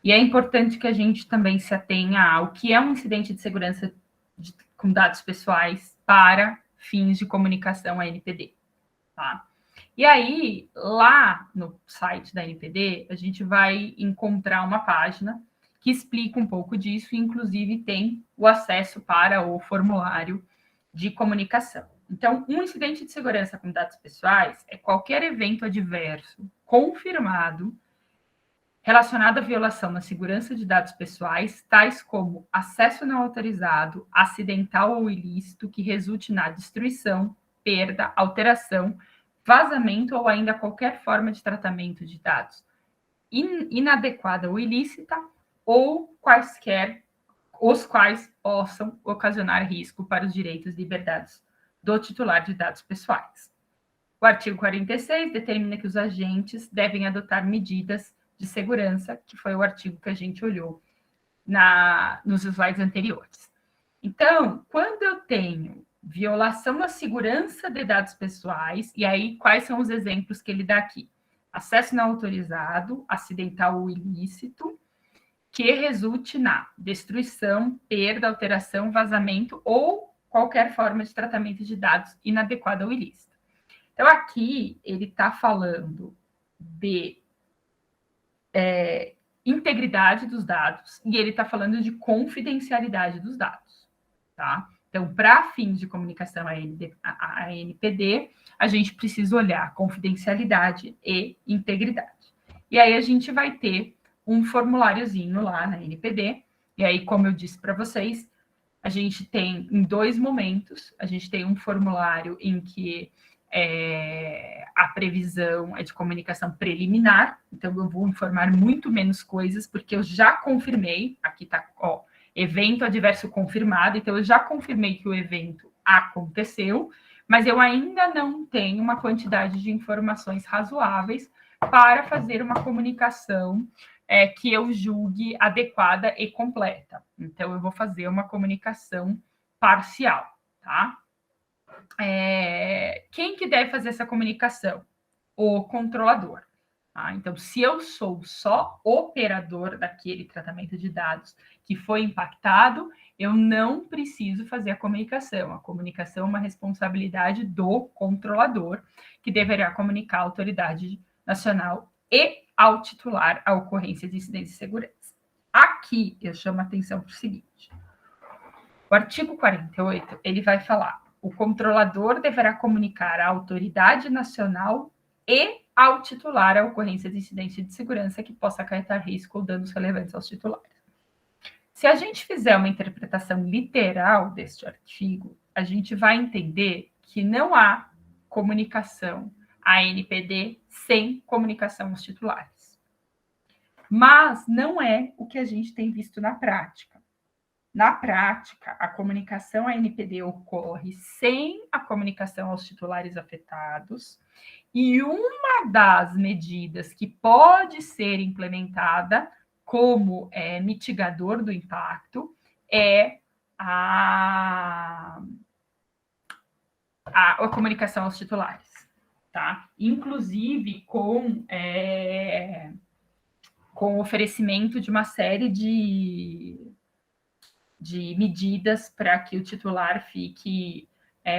Speaker 1: e é importante que a gente também se atenha ao que é um incidente de segurança com dados pessoais para fins de comunicação à NPD, tá? E aí, lá no site da NPD, a gente vai encontrar uma página que explica um pouco disso, e inclusive tem o acesso para o formulário de comunicação. Então, um incidente de segurança com dados pessoais é qualquer evento adverso confirmado relacionado à violação da segurança de dados pessoais, tais como acesso não autorizado, acidental ou ilícito que resulte na destruição, perda, alteração, vazamento ou ainda qualquer forma de tratamento de dados inadequada ou ilícita, ou quaisquer os quais possam ocasionar risco para os direitos e liberdades do titular de dados pessoais. O artigo 46 determina que os agentes devem adotar medidas de segurança, que foi o artigo que a gente olhou nos slides anteriores. Então, quando eu tenho violação à segurança de dados pessoais, e aí quais são os exemplos que ele dá aqui? Acesso não autorizado, acidental ou ilícito, que resulte na destruição, perda, alteração, vazamento ou qualquer forma de tratamento de dados inadequada ou ilícita. Então, aqui ele está falando de integridade dos dados e ele está falando de confidencialidade dos dados, tá? Então, para fins de comunicação à NPD, a gente precisa olhar confidencialidade e integridade. E aí a gente vai ter um formuláriozinho lá na NPD, e aí, como eu disse para vocês, a gente tem em 2 momentos, a gente tem um formulário em que a previsão é de comunicação preliminar, então eu vou informar muito menos coisas, porque eu já confirmei, aqui está, evento adverso confirmado, então eu já confirmei que o evento aconteceu, mas eu ainda não tenho uma quantidade de informações razoáveis para fazer uma comunicação que eu julgue adequada e completa. Então, eu vou fazer uma comunicação parcial, tá? Quem que deve fazer essa comunicação? O controlador. Tá? Então, se eu sou só operador daquele tratamento de dados que foi impactado, eu não preciso fazer a comunicação. A comunicação é uma responsabilidade do controlador, que deverá comunicar à autoridade nacional e ao titular a ocorrência de incidentes de segurança. Aqui eu chamo a atenção para o seguinte: o artigo 48 ele vai falar: o controlador deverá comunicar à autoridade nacional e ao titular a ocorrência de incidente de segurança que possa acarretar risco ou danos relevantes aos titulares. Se a gente fizer uma interpretação literal deste artigo, a gente vai entender que não há comunicação à NPD sem comunicação aos titulares. Mas não é o que a gente tem visto na prática. Na prática, a comunicação à NPD ocorre sem a comunicação aos titulares afetados, e uma das medidas que pode ser implementada como mitigador do impacto é a comunicação aos titulares, tá? Inclusive com o oferecimento de uma série de medidas para que o titular fique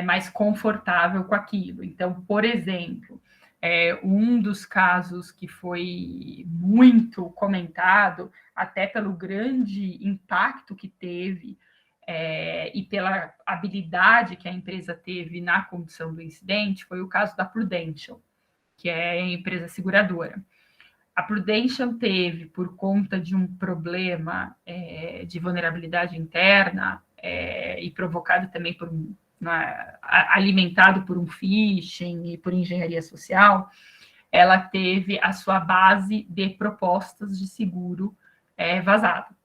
Speaker 1: mais confortável com aquilo. Então, por exemplo, um dos casos que foi muito comentado, até pelo grande impacto que teve e pela habilidade que a empresa teve na condução do incidente, foi o caso da Prudential, que é a empresa seguradora. A Prudential teve, por conta de um problema de vulnerabilidade interna e provocado também por alimentado por um phishing e por engenharia social, ela teve a sua base de propostas de seguro vazado.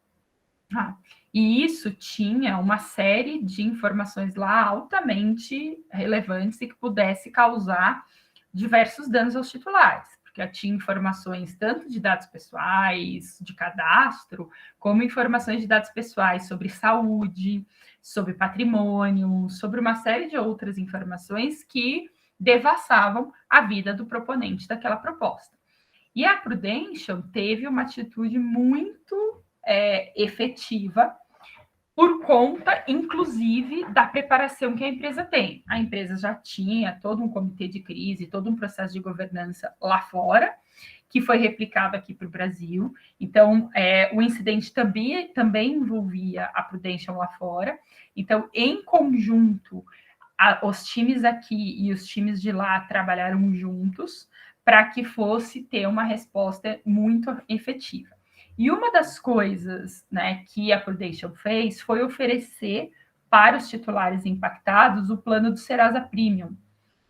Speaker 1: E isso tinha uma série de informações lá altamente relevantes e que pudesse causar diversos danos aos titulares, porque tinha informações tanto de dados pessoais, de cadastro, como informações de dados pessoais sobre saúde, sobre patrimônio, sobre uma série de outras informações que devassavam a vida do proponente daquela proposta. E a Prudential teve uma atitude muito efetiva por conta, inclusive, da preparação que a empresa tem. A empresa já tinha todo um comitê de crise, todo um processo de governança lá fora, que foi replicado aqui para o Brasil. Então, o incidente também envolvia a Prudential lá fora. Então, em conjunto, os times aqui e os times de lá trabalharam juntos para que fosse ter uma resposta muito efetiva. E uma das coisas, né, que a Prudential fez foi oferecer para os titulares impactados o plano do Serasa Premium,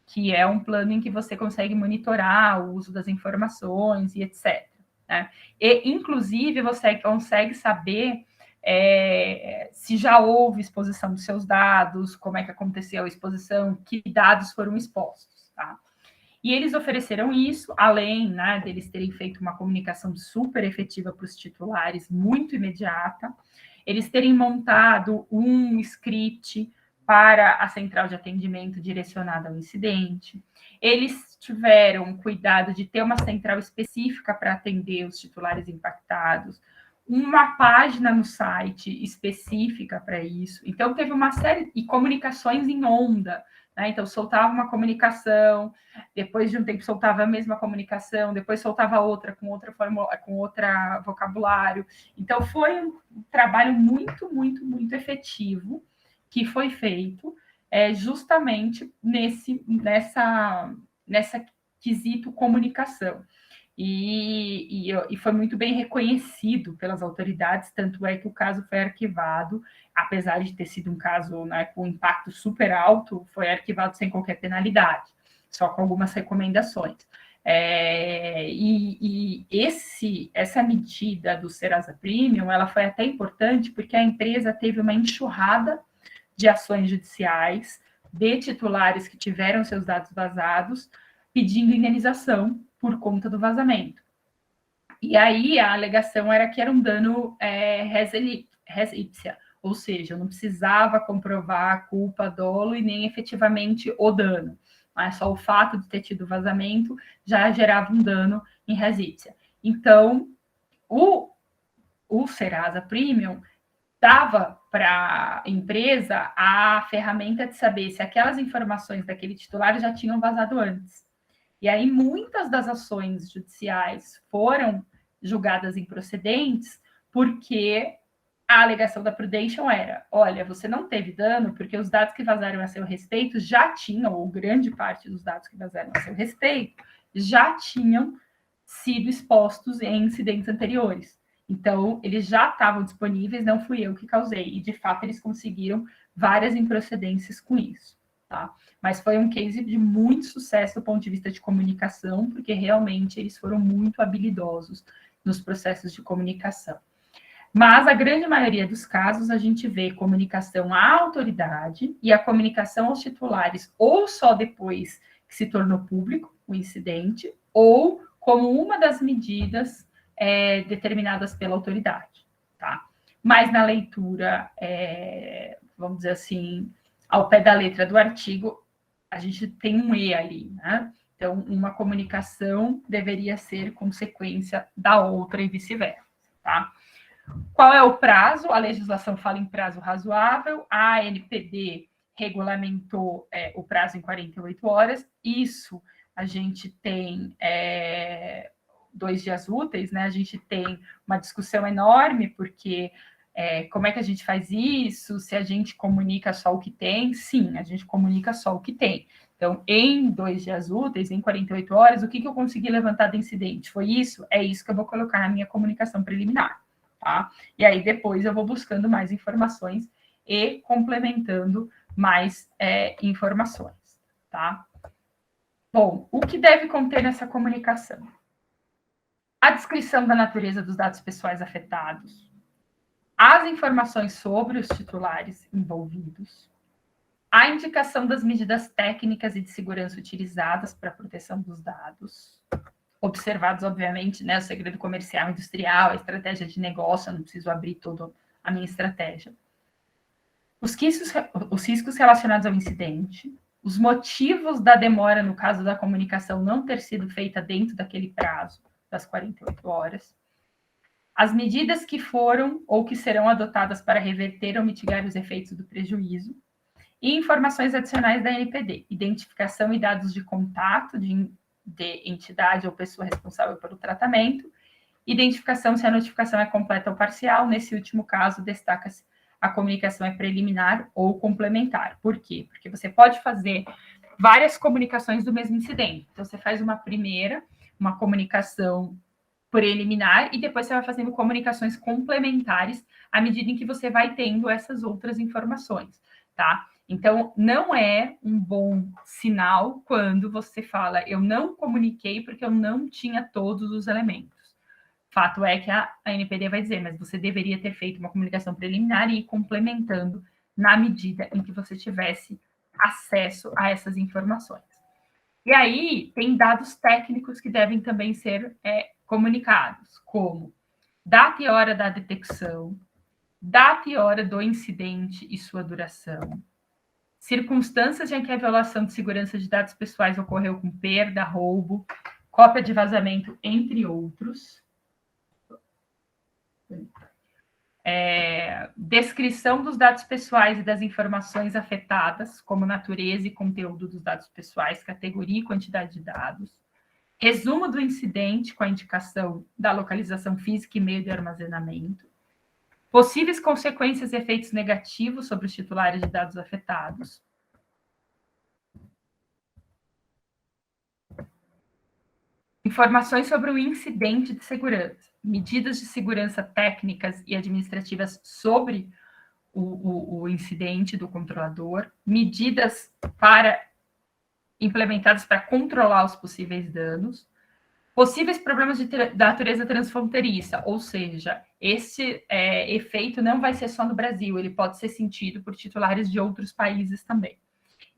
Speaker 1: que é um plano em que você consegue monitorar o uso das informações e etc. Né? E, inclusive, você consegue saber se já houve exposição dos seus dados, como é que aconteceu a exposição, que dados foram expostos. Tá? E eles ofereceram isso, além, né, deles terem feito uma comunicação super efetiva para os titulares, muito imediata, eles terem montado um script para a central de atendimento direcionada ao incidente. Eles tiveram cuidado de ter uma central específica para atender os titulares impactados, uma página no site específica para isso. Então, teve uma série de comunicações em onda, né? Então, soltava uma comunicação, depois de um tempo soltava a mesma comunicação, depois soltava outra com outra fórmula, com outra vocabulário. Então, foi um trabalho muito, muito, muito efetivo que foi feito justamente nessa quesito comunicação. E foi muito bem reconhecido pelas autoridades, tanto é que o caso foi arquivado, apesar de ter sido um caso, né, com impacto super alto, foi arquivado sem qualquer penalidade, só com algumas recomendações. Essa medida do Serasa Premium, ela foi até importante porque a empresa teve uma enxurrada de ações judiciais de titulares que tiveram seus dados vazados, pedindo indenização por conta do vazamento. E aí a alegação era que era um dano res ipsa, ou seja, eu não precisava comprovar a culpa, dolo e nem efetivamente o dano. Mas só o fato de ter tido vazamento já gerava um dano em res ipsa. Então, o Serasa Premium dava para a empresa a ferramenta de saber se aquelas informações daquele titular já tinham vazado antes. E aí muitas das ações judiciais foram julgadas improcedentes porque a alegação da Prudential era, olha, você não teve dano porque os dados que vazaram a seu respeito já tinham, ou grande parte dos dados que vazaram a seu respeito, já tinham sido expostos em incidentes anteriores. Então, eles já estavam disponíveis, não fui eu que causei. E, de fato, eles conseguiram várias improcedências com isso. Tá? Mas foi um case de muito sucesso do ponto de vista de comunicação, porque realmente eles foram muito habilidosos nos processos de comunicação. Mas a grande maioria dos casos a gente vê comunicação à autoridade e a comunicação aos titulares ou só depois que se tornou público o incidente, ou como uma das medidas determinadas pela autoridade. Tá? Mas na leitura, vamos dizer assim, ao pé da letra do artigo, a gente tem um E ali, né? Então, uma comunicação deveria ser consequência da outra e vice-versa, tá? Qual é o prazo? A legislação fala em prazo razoável, a ANPD regulamentou o prazo em 48 horas, isso a gente tem 2 dias úteis, né? A gente tem uma discussão enorme, porque como é que a gente faz isso? Se a gente comunica só o que tem? Sim, a gente comunica só o que tem. Então, em 2 dias úteis, em 48 horas, o que eu consegui levantar do incidente? Foi isso? É isso que eu vou colocar na minha comunicação preliminar. Tá? E aí depois eu vou buscando mais informações e complementando mais informações. Tá? Bom, o que deve conter essa comunicação? a descrição da natureza dos dados pessoais afetados, as informações sobre os titulares envolvidos, a indicação das medidas técnicas e de segurança utilizadas para a proteção dos dados, observados, obviamente, né, o segredo comercial, industrial, a estratégia de negócio, eu não preciso abrir toda a minha estratégia. Os riscos relacionados ao incidente, os motivos da demora no caso da comunicação não ter sido feita dentro daquele prazo das 48 horas, as medidas que foram ou que serão adotadas para reverter ou mitigar os efeitos do prejuízo, e informações adicionais da NPD, identificação e dados de contato de entidade ou pessoa responsável pelo tratamento, identificação se a notificação é completa ou parcial. Nesse último caso, destaca-se a comunicação é preliminar ou complementar. Por quê? Porque você pode fazer várias comunicações do mesmo incidente. Então, você faz uma primeira, uma comunicação preliminar, e depois você vai fazendo comunicações complementares à medida em que você vai tendo essas outras informações, tá? Então, não é um bom sinal quando você fala, eu não comuniquei porque eu não tinha todos os elementos. Fato é que a NPD vai dizer, mas você deveria ter feito uma comunicação preliminar e ir complementando na medida em que você tivesse acesso a essas informações. E aí, tem dados técnicos que devem também ser comunicados, como data e hora da detecção, data e hora do incidente e sua duração, circunstâncias em que a violação de segurança de dados pessoais ocorreu com perda, roubo, cópia de vazamento, entre outros. Descrição dos dados pessoais e das informações afetadas, como natureza e conteúdo dos dados pessoais, categoria e quantidade de dados. Resumo do incidente com a indicação da localização física e meio de armazenamento. Possíveis consequências e efeitos negativos sobre os titulares de dados afetados. Informações sobre o incidente de segurança, medidas de segurança técnicas e administrativas sobre o incidente do controlador, medidas implementadas para controlar os possíveis danos, possíveis problemas da natureza transfronteiriça, ou seja, esse efeito não vai ser só no Brasil, ele pode ser sentido por titulares de outros países também.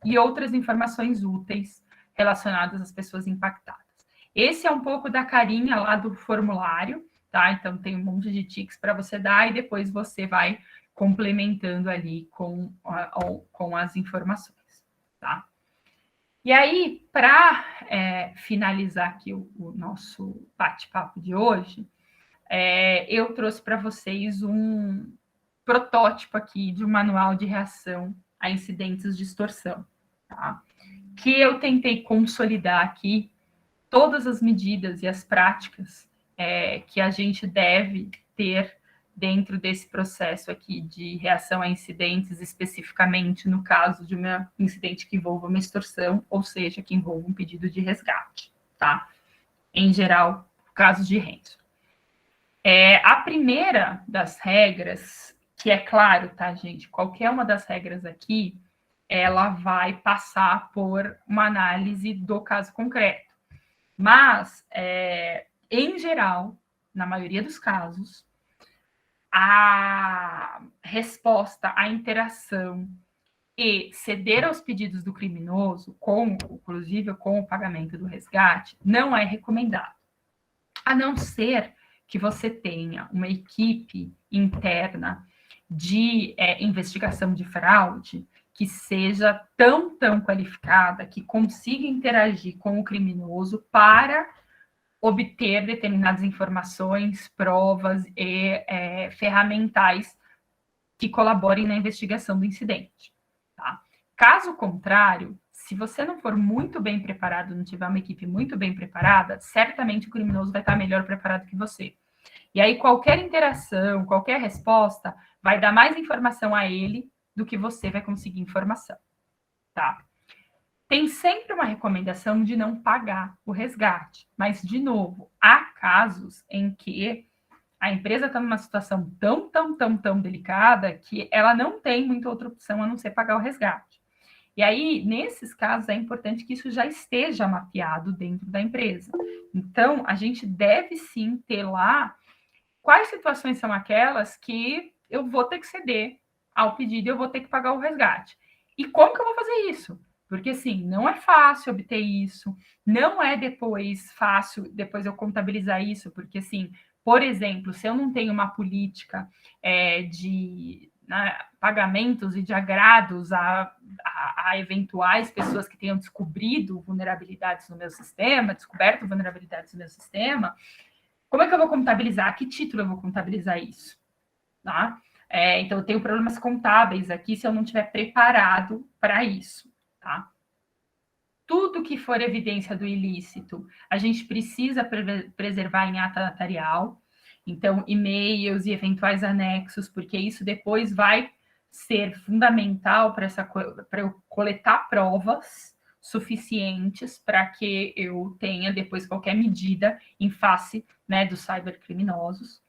Speaker 1: E outras informações úteis relacionadas às pessoas impactadas. Esse é um pouco da carinha lá do formulário, tá? Então, tem um monte de tics para você dar e depois você vai complementando ali com as informações, tá? E aí, para finalizar aqui o nosso bate-papo de hoje, eu trouxe para vocês um protótipo aqui de um manual de reação a incidentes de extorsão, tá? Que eu tentei consolidar aqui todas as medidas e as práticas que a gente deve ter dentro desse processo aqui de reação a incidentes, especificamente no caso de um incidente que envolva uma extorsão, ou seja, que envolva um pedido de resgate, tá? Em geral, casos de ransom. A primeira das regras, que é claro, tá, gente? Qualquer uma das regras aqui, ela vai passar por uma análise do caso concreto. Mas, em geral, na maioria dos casos, a resposta à interação e ceder aos pedidos do criminoso, inclusive com o pagamento do resgate, não é recomendado. A não ser que você tenha uma equipe interna de investigação de fraude que seja tão qualificada que consiga interagir com o criminoso para obter determinadas informações, provas e ferramentais que colaborem na investigação do incidente. Tá? Caso contrário, se você não for muito bem preparado, não tiver uma equipe muito bem preparada, certamente o criminoso vai estar melhor preparado que você. E aí qualquer interação, qualquer resposta vai dar mais informação a ele do que você vai conseguir informação. Tá? Tem sempre uma recomendação de não pagar o resgate, mas, de novo, há casos em que a empresa está numa situação tão delicada que ela não tem muita outra opção a não ser pagar o resgate. E aí, nesses casos, é importante que isso já esteja mapeado dentro da empresa. Então, a gente deve sim ter lá quais situações são aquelas que eu vou ter que ceder ao pedido e eu vou ter que pagar o resgate. E como que eu vou fazer isso? Porque, assim, não é fácil obter isso, não é depois fácil depois eu contabilizar isso, porque, assim, por exemplo, se eu não tenho uma política de pagamentos e de agrados a eventuais pessoas que tenham descoberto vulnerabilidades no meu sistema, como é que eu vou contabilizar? Que título eu vou contabilizar isso? Tá? Então, eu tenho problemas contábeis aqui se eu não estiver preparado para isso. Tá? Tudo que for evidência do ilícito, a gente precisa preservar em ata notarial. Então, e-mails e eventuais anexos, porque isso depois vai ser fundamental para eu coletar provas suficientes para que eu tenha depois qualquer medida em face, né, dos cybercriminosos.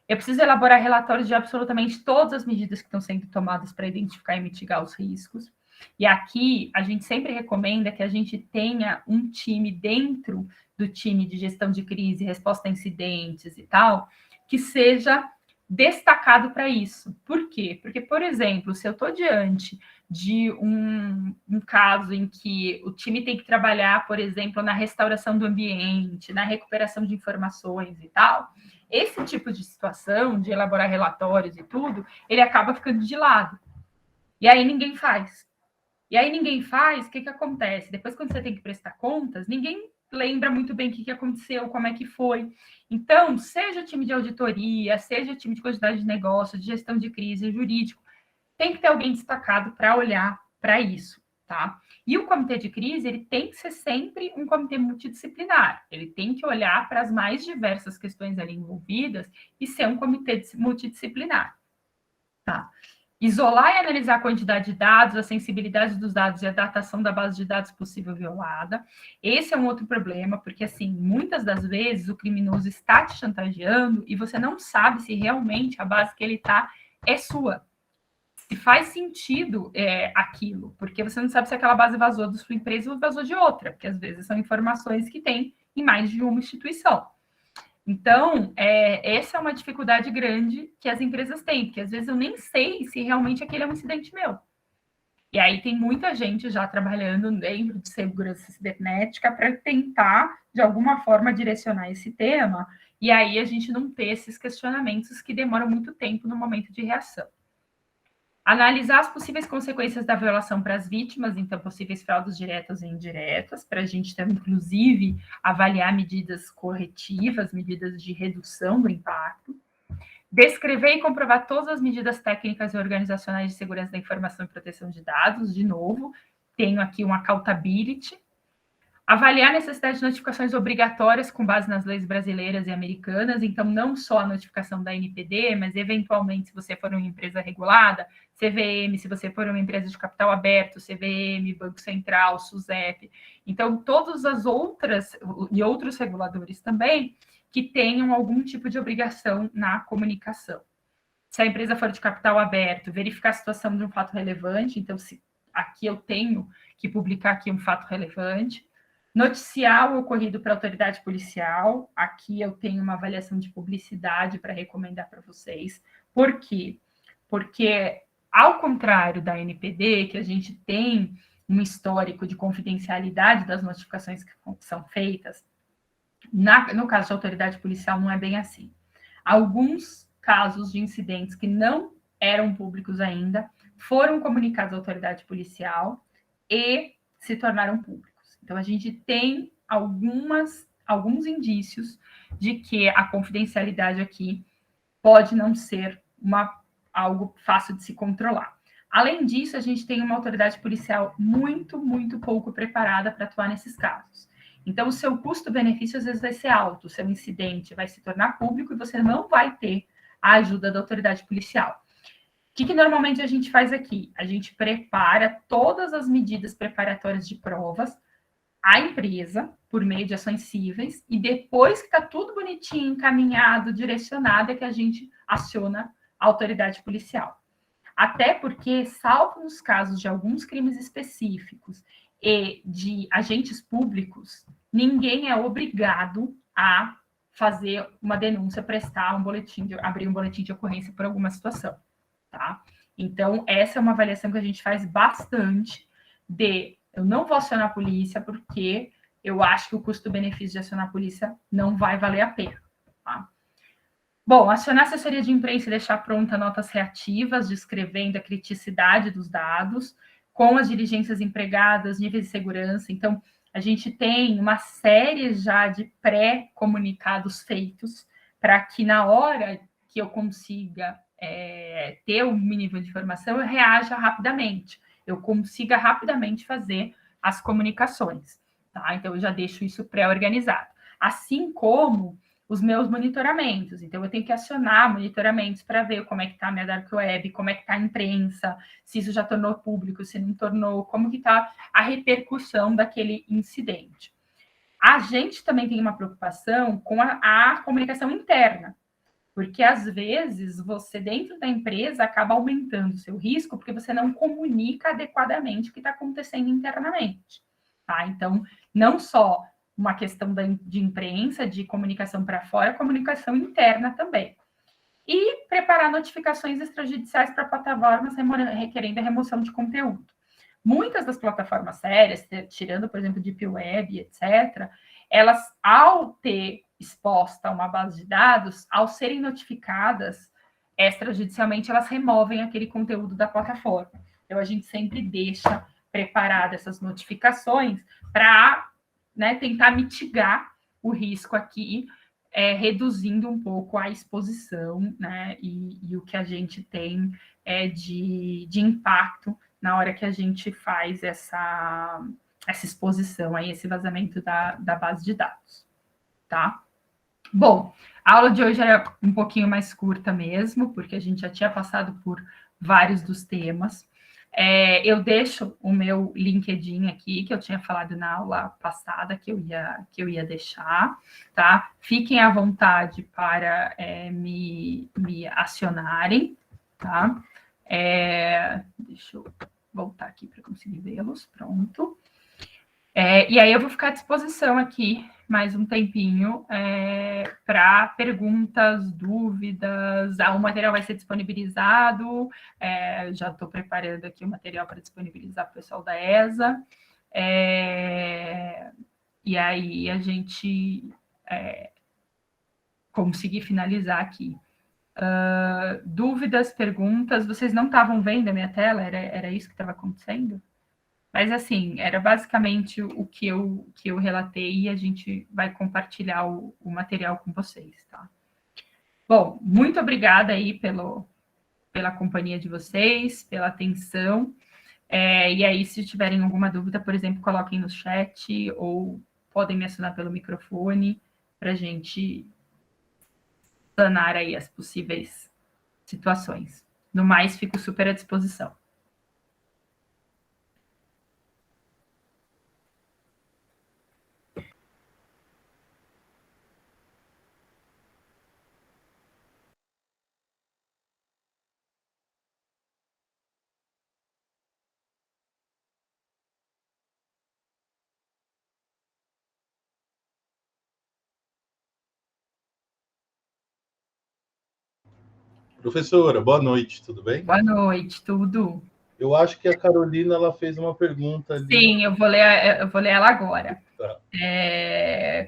Speaker 1: Eu preciso elaborar relatórios de absolutamente todas as medidas que estão sendo tomadas para identificar e mitigar os riscos. E aqui a gente sempre recomenda que a gente tenha um time dentro do time de gestão de crise, resposta a incidentes e tal, que seja destacado para isso. Por quê? Porque, por exemplo, se eu estou diante de um caso em que o time tem que trabalhar, por exemplo, na restauração do ambiente, na recuperação de informações e tal, esse tipo de situação, de elaborar relatórios e tudo, ele acaba ficando de lado. E aí ninguém faz. E aí ninguém faz, o que acontece? Depois, quando você tem que prestar contas, ninguém lembra muito bem o que aconteceu, como é que foi. Então, seja time de auditoria, seja time de quantidade de negócio, de gestão de crise, jurídico, tem que ter alguém destacado para olhar para isso, tá? E o comitê de crise, ele tem que ser sempre um comitê multidisciplinar. Ele tem que olhar para as mais diversas questões ali envolvidas e ser um comitê multidisciplinar, tá? Isolar e analisar a quantidade de dados, a sensibilidade dos dados e a datação da base de dados possível violada. Esse é um outro problema, porque, assim, muitas das vezes o criminoso está te chantageando e você não sabe se realmente a base que ele está é sua. Se faz sentido aquilo, porque você não sabe se aquela base vazou da sua empresa ou vazou de outra, porque às vezes são informações que tem em mais de uma instituição. Então, essa é uma dificuldade grande que as empresas têm, porque às vezes eu nem sei se realmente aquele é um incidente meu. E aí tem muita gente já trabalhando dentro de segurança cibernética para tentar, de alguma forma, direcionar esse tema, e aí a gente não ter esses questionamentos que demoram muito tempo no momento de reação. Analisar as possíveis consequências da violação para as vítimas, então, possíveis fraudes diretas e indiretas, para a gente também, inclusive, avaliar medidas corretivas, medidas de redução do impacto. Descrever e comprovar todas as medidas técnicas e organizacionais de segurança da informação e proteção de dados. De novo, tenho aqui um accountability. Avaliar a necessidade de notificações obrigatórias com base nas leis brasileiras e americanas, então não só a notificação da NPD, mas eventualmente se você for uma empresa regulada, CVM, se você for uma empresa de capital aberto, CVM, Banco Central, SUSEP, então todas as outras e outros reguladores também que tenham algum tipo de obrigação na comunicação. Se a empresa for de capital aberto, verificar a situação de um fato relevante, então se aqui eu tenho que publicar aqui um fato relevante, noticiar o ocorrido para a autoridade policial. Aqui eu tenho uma avaliação de publicidade para recomendar para vocês. Por quê? Porque, ao contrário da NPD, que a gente tem um histórico de confidencialidade das notificações que são feitas, no caso de autoridade policial não é bem assim. Alguns casos de incidentes que não eram públicos ainda foram comunicados à autoridade policial e se tornaram públicos. Então, a gente tem alguns indícios de que a confidencialidade aqui pode não ser algo fácil de se controlar. Além disso, a gente tem uma autoridade policial muito, muito pouco preparada para atuar nesses casos. Então, o seu custo-benefício às vezes vai ser alto, o seu incidente vai se tornar público e você não vai ter a ajuda da autoridade policial. O que normalmente a gente faz aqui? A gente prepara todas as medidas preparatórias de provas à empresa, por meio de ações cíveis, e depois que está tudo bonitinho, encaminhado, direcionado, é que a gente aciona a autoridade policial. Até porque, salvo nos casos de alguns crimes específicos e de agentes públicos, ninguém é obrigado a fazer uma denúncia, prestar um boletim, abrir um boletim de ocorrência por alguma situação, tá? Então, essa é uma avaliação que a gente faz bastante eu não vou acionar a polícia porque eu acho que o custo-benefício de acionar a polícia não vai valer a pena, tá? Bom, acionar a assessoria de imprensa e deixar pronta notas reativas descrevendo a criticidade dos dados, com as diligências empregadas, níveis de segurança. Então, a gente tem uma série já de pré-comunicados feitos para que na hora que eu consiga ter um nível de informação, eu reaja rapidamente, eu consiga rapidamente fazer as comunicações, tá? Então, eu já deixo isso pré-organizado. Assim como os meus monitoramentos. Então, eu tenho que acionar monitoramentos para ver como é que está a minha dark web, como é que está a imprensa, se isso já tornou público, se não tornou, como que está a repercussão daquele incidente. A gente também tem uma preocupação com a comunicação interna, porque às vezes você, dentro da empresa, acaba aumentando o seu risco porque você não comunica adequadamente o que está acontecendo internamente. Tá? Então, não só uma questão de imprensa, de comunicação para fora, comunicação interna também. E preparar notificações extrajudiciais para plataformas requerendo a remoção de conteúdo. Muitas das plataformas sérias, tirando, por exemplo, Deep Web, etc., elas, ao ter exposta a uma base de dados, ao serem notificadas extrajudicialmente, elas removem aquele conteúdo da plataforma. Então, a gente sempre deixa preparadas essas notificações para tentar mitigar o risco aqui, reduzindo um pouco a exposição, né, e o que a gente tem de impacto na hora que a gente faz essa exposição, aí, esse vazamento da base de dados, tá? Bom, a aula de hoje era um pouquinho mais curta mesmo, porque a gente já tinha passado por vários dos temas. Eu deixo o meu LinkedIn aqui, que eu tinha falado na aula passada, que eu ia deixar, tá? Fiquem à vontade para me acionarem, tá? Deixa eu voltar aqui para conseguir vê-los, pronto. E aí eu vou ficar à disposição aqui mais um tempinho para perguntas, dúvidas. O material vai ser disponibilizado, já estou preparando aqui o material para disponibilizar para o pessoal da ESA. E aí a gente conseguir finalizar aqui. Dúvidas, perguntas, vocês não estavam vendo a minha tela? Era isso que estava acontecendo? Mas, assim, era basicamente o que eu relatei e a gente vai compartilhar o material com vocês, tá? Bom, muito obrigada aí pela companhia de vocês, pela atenção. E aí, se tiverem alguma dúvida, por exemplo, coloquem no chat ou podem me acionar pelo microfone para a gente sanar aí as possíveis situações. No mais, fico super à disposição.
Speaker 2: Professora, boa noite, tudo bem?
Speaker 1: Boa noite, tudo.
Speaker 2: Eu acho que a Carolina ela fez uma pergunta ali.
Speaker 1: Sim, eu vou ler ela agora.
Speaker 2: Tá.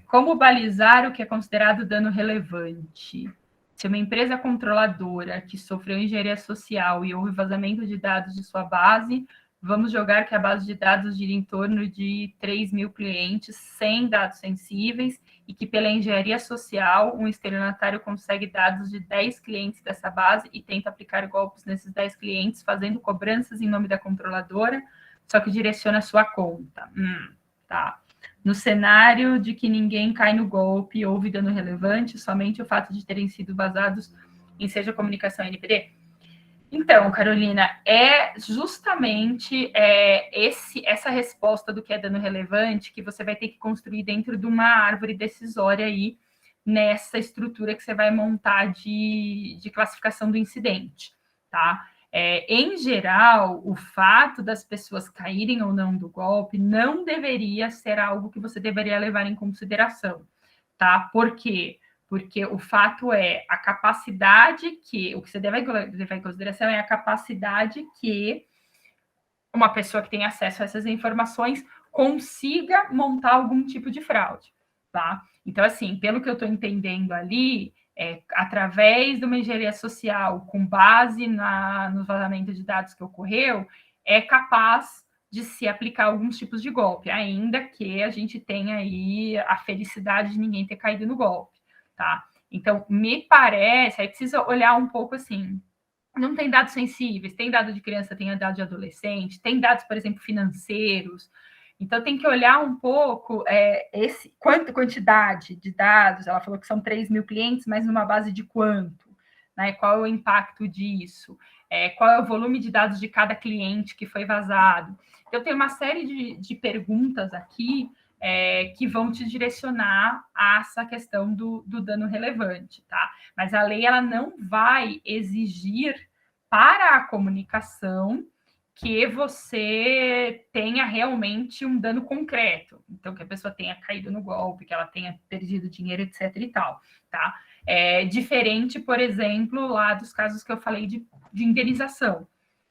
Speaker 1: Como balizar o que é considerado dano relevante? Se uma empresa controladora que sofreu engenharia social e houve vazamento de dados de sua base, vamos jogar que a base de dados gira em torno de 3 mil clientes sem dados sensíveis e que pela engenharia social um estelionatário consegue dados de 10 clientes dessa base e tenta aplicar golpes nesses 10 clientes, fazendo cobranças em nome da controladora, só que direciona a sua conta. Tá. No cenário de que ninguém cai no golpe, houve dano relevante, somente o fato de terem sido vazados em seja comunicação NPD? Então, Carolina, é justamente essa resposta do que é dano relevante que você vai ter que construir dentro de uma árvore decisória aí, nessa estrutura que você vai montar de classificação do incidente, tá? Em geral, o fato das pessoas caírem ou não do golpe não deveria ser algo que você deveria levar em consideração, tá? Por quê? Porque o fato é a capacidade que... O que você deve levar em consideração é a capacidade que uma pessoa que tem acesso a essas informações consiga montar algum tipo de fraude, tá? Então, assim, pelo que eu estou entendendo ali, através de uma engenharia social, com base no vazamento de dados que ocorreu, é capaz de se aplicar alguns tipos de golpe, ainda que a gente tenha aí a felicidade de ninguém ter caído no golpe, tá? Então, me parece, aí precisa olhar um pouco assim, não tem dados sensíveis, tem dado de criança, tem dado de adolescente, tem dados, por exemplo, financeiros. Então, tem que olhar um pouco quantidade de dados. Ela falou que são 3 mil clientes, mas numa base de quanto? Né? Qual é o impacto disso? Qual é o volume de dados de cada cliente que foi vazado? Eu tenho uma série de perguntas aqui que vão te direcionar a essa questão do dano relevante, tá? Mas a lei ela não vai exigir para a comunicação que você tenha realmente um dano concreto. Então, que a pessoa tenha caído no golpe, que ela tenha perdido dinheiro, etc. e tal, tá? Diferente, por exemplo, lá dos casos que eu falei de indenização.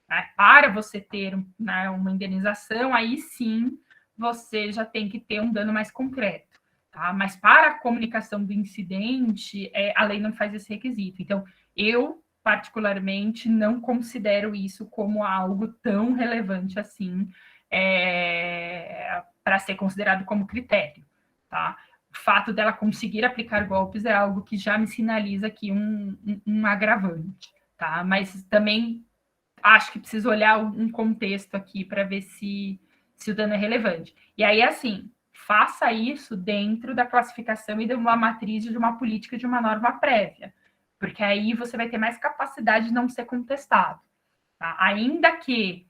Speaker 1: Né? Para você ter uma indenização, aí sim você já tem que ter um dano mais concreto. Tá? Mas para a comunicação do incidente, a lei não faz esse requisito. Então, eu, particularmente, não considero isso como algo tão relevante assim para ser considerado como critério. Tá? O fato dela conseguir aplicar golpes é algo que já me sinaliza aqui um agravante. Tá? Mas também acho que preciso olhar um contexto aqui para ver se o dano é relevante. E aí, assim, faça isso dentro da classificação e de uma matriz de uma política de uma norma prévia, porque aí você vai ter mais capacidade de não ser contestado. Tá? Ainda que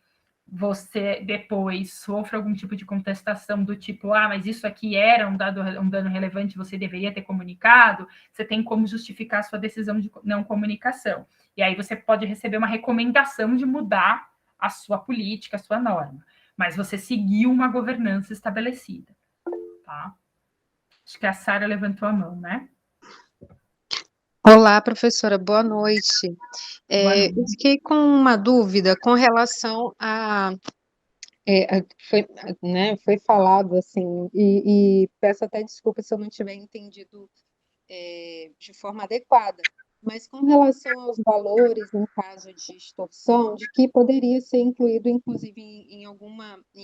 Speaker 1: você depois sofra algum tipo de contestação do tipo, mas isso aqui era um dano relevante, você deveria ter comunicado, você tem como justificar a sua decisão de não comunicação. E aí você pode receber uma recomendação de mudar a sua política, a sua norma. Mas você seguiu uma governança estabelecida. Tá? Acho que a Sara levantou a mão, né?
Speaker 3: Olá, professora, boa noite. Eu fiquei com uma dúvida com relação foi falado assim, e peço até desculpa se eu não tiver entendido de forma adequada, mas com relação aos valores em caso de extorsão, de que poderia ser incluído, inclusive, em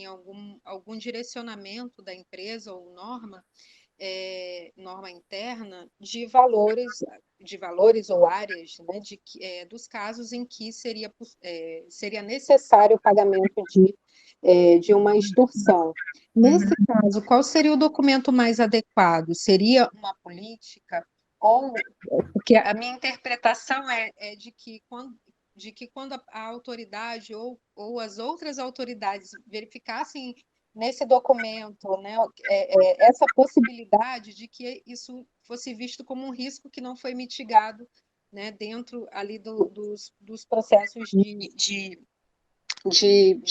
Speaker 3: algum direcionamento da empresa ou norma interna de valores ou áreas, né, dos casos em que seria necessário o pagamento de uma extorsão. Nesse caso, qual seria o documento mais adequado? Seria uma política? Porque a minha interpretação é de que quando a autoridade ou as outras autoridades verificassem nesse documento, né, essa possibilidade de que isso fosse visto como um risco que não foi mitigado, né, dentro ali dos processos de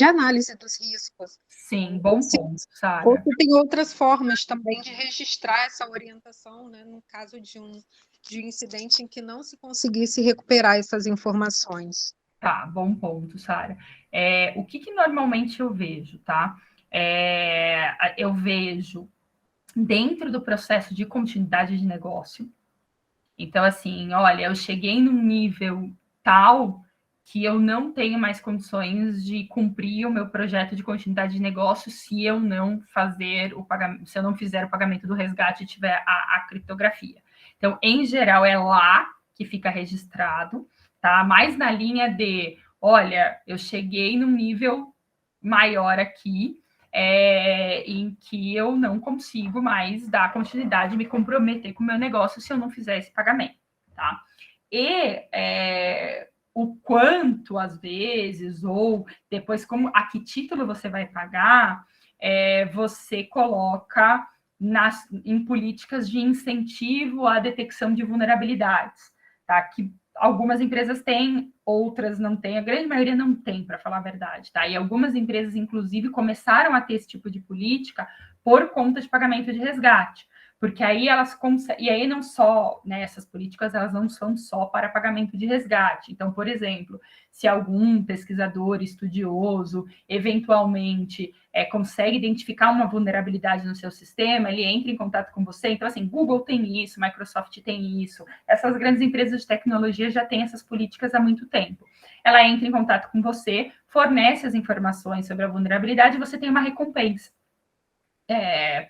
Speaker 3: análise dos riscos.
Speaker 1: Sim, bom ponto, Sara.
Speaker 3: Ou se tem outras formas também de registrar essa orientação, né, no caso de um incidente em que não se conseguisse recuperar essas informações.
Speaker 1: Tá, bom ponto, Sara. O que normalmente eu vejo, tá? Eu vejo dentro do processo de continuidade de negócio. Então, assim, olha, eu cheguei num nível tal que eu não tenho mais condições de cumprir o meu projeto de continuidade de negócio se eu não fazer o pagamento, se eu não fizer o pagamento do resgate e tiver a criptografia. Então, em geral, é lá que fica registrado, tá? Mais na linha de, olha, eu cheguei num nível maior aqui, em que eu não consigo mais dar continuidade e me comprometer com o meu negócio se eu não fizer esse pagamento, tá? E o quanto, às vezes, ou depois a que título você vai pagar, você coloca em políticas de incentivo à detecção de vulnerabilidades, tá? Que algumas empresas têm, outras não têm, a grande maioria não tem, para falar a verdade, tá? E algumas empresas, inclusive, começaram a ter esse tipo de política por conta de pagamento de resgate. Porque aí elas conseguem, e aí não só, né, essas políticas, elas não são só para pagamento de resgate. Então, por exemplo, se algum pesquisador estudioso eventualmente consegue identificar uma vulnerabilidade no seu sistema, ele entra em contato com você. Então, assim, Google tem isso, Microsoft tem isso, essas grandes empresas de tecnologia já têm essas políticas há muito tempo. Ela entra em contato com você, fornece as informações sobre a vulnerabilidade e você tem uma recompensa.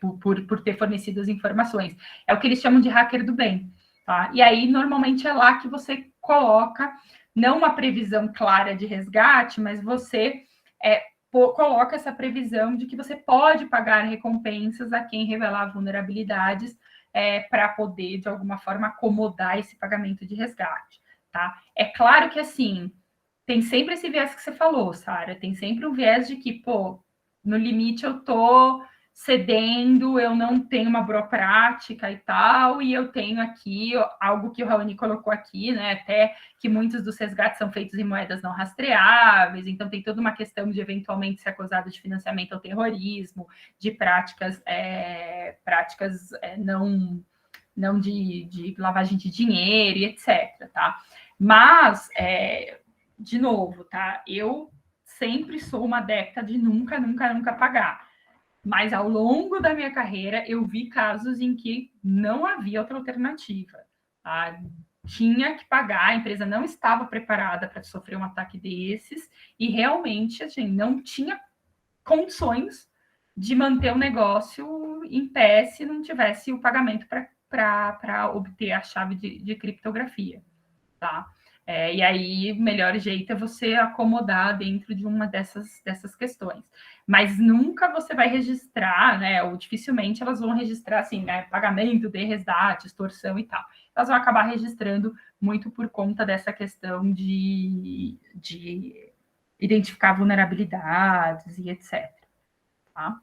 Speaker 1: Por ter fornecido as informações. É o que eles chamam de hacker do bem. Tá? E aí, normalmente, é lá que você coloca, não uma previsão clara de resgate, mas você coloca essa previsão de que você pode pagar recompensas a quem revelar vulnerabilidades para poder, de alguma forma, acomodar esse pagamento de resgate. Tá? É claro que, assim, tem sempre esse viés que você falou, Sara, tem sempre um viés de que, no limite eu estou cedendo, eu não tenho uma boa prática e tal, e eu tenho aqui algo que o Raoni colocou aqui, né, até que muitos dos resgates são feitos em moedas não rastreáveis, então tem toda uma questão de eventualmente ser acusado de financiamento ao terrorismo, de práticas não de lavagem de dinheiro e etc, tá? Mas, de novo, tá? Eu sempre sou uma adepta de nunca pagar. Mas ao longo da minha carreira, eu vi casos em que não havia outra alternativa. Tá? Tinha que pagar, a empresa não estava preparada para sofrer um ataque desses, e realmente assim, não tinha condições de manter o negócio em pé se não tivesse o pagamento para obter a chave de criptografia. Tá? E aí, o melhor jeito é você acomodar dentro de uma dessas questões. Mas nunca você vai registrar, né? Ou dificilmente elas vão registrar assim, né? Pagamento de resgate, extorsão e tal. Elas vão acabar registrando muito por conta dessa questão de identificar vulnerabilidades e etc. Tá?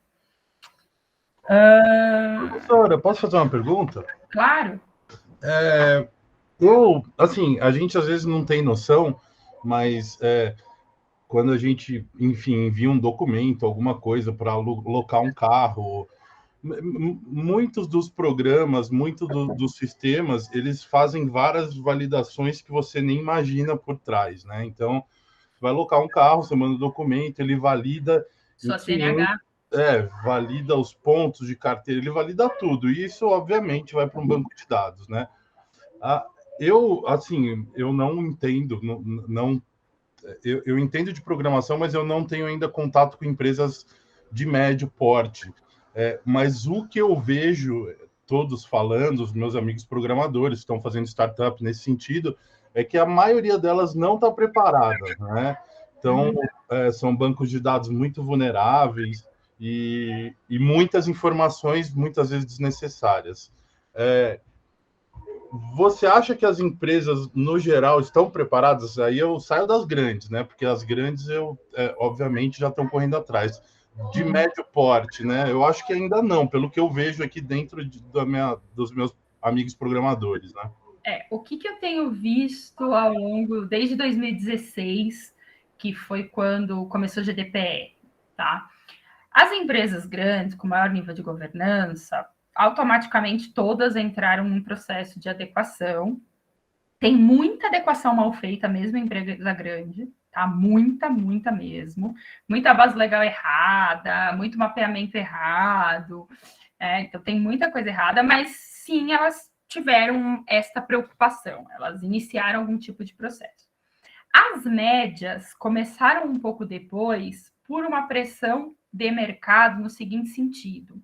Speaker 2: Professora, posso fazer uma pergunta?
Speaker 1: Claro.
Speaker 2: Assim, a gente às vezes não tem noção, mas quando a gente, enfim, envia um documento, alguma coisa para alocar um carro, muitos dos programas, muitos dos sistemas, eles fazem várias validações que você nem imagina por trás, né? Então, você vai alocar um carro, você manda o documento, ele valida
Speaker 1: Sua CNH.
Speaker 2: valida os pontos de carteira, ele valida tudo. E isso, obviamente, vai para um banco de dados, né? Eu não entendo, eu entendo de programação, mas eu não tenho ainda contato com empresas de médio porte. Mas o que eu vejo todos falando, os meus amigos programadores estão fazendo startup nesse sentido, é que a maioria delas não está preparada, né? Então, são bancos de dados muito vulneráveis e muitas informações, muitas vezes desnecessárias. Você acha que as empresas, no geral, estão preparadas? Aí eu saio das grandes, né? Porque as grandes, obviamente, já estão correndo atrás. De médio porte, né? Eu acho que ainda não, pelo que eu vejo aqui dentro dos meus amigos programadores, né?
Speaker 1: O que eu tenho visto ao longo, desde 2016, que foi quando começou o GDPR, tá? As empresas grandes, com maior nível de governança, automaticamente todas entraram num processo de adequação. Tem muita adequação mal feita mesmo em empresa grande, tá? Muita mesmo. Muita base legal errada, muito mapeamento errado. Então, tem muita coisa errada, mas sim, elas tiveram esta preocupação. Elas iniciaram algum tipo de processo. As médias começaram um pouco depois por uma pressão de mercado no seguinte sentido.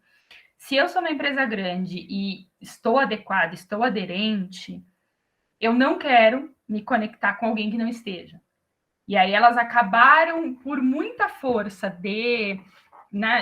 Speaker 1: Se eu sou uma empresa grande e estou adequada, estou aderente, eu não quero me conectar com alguém que não esteja. E aí elas acabaram, por muita força de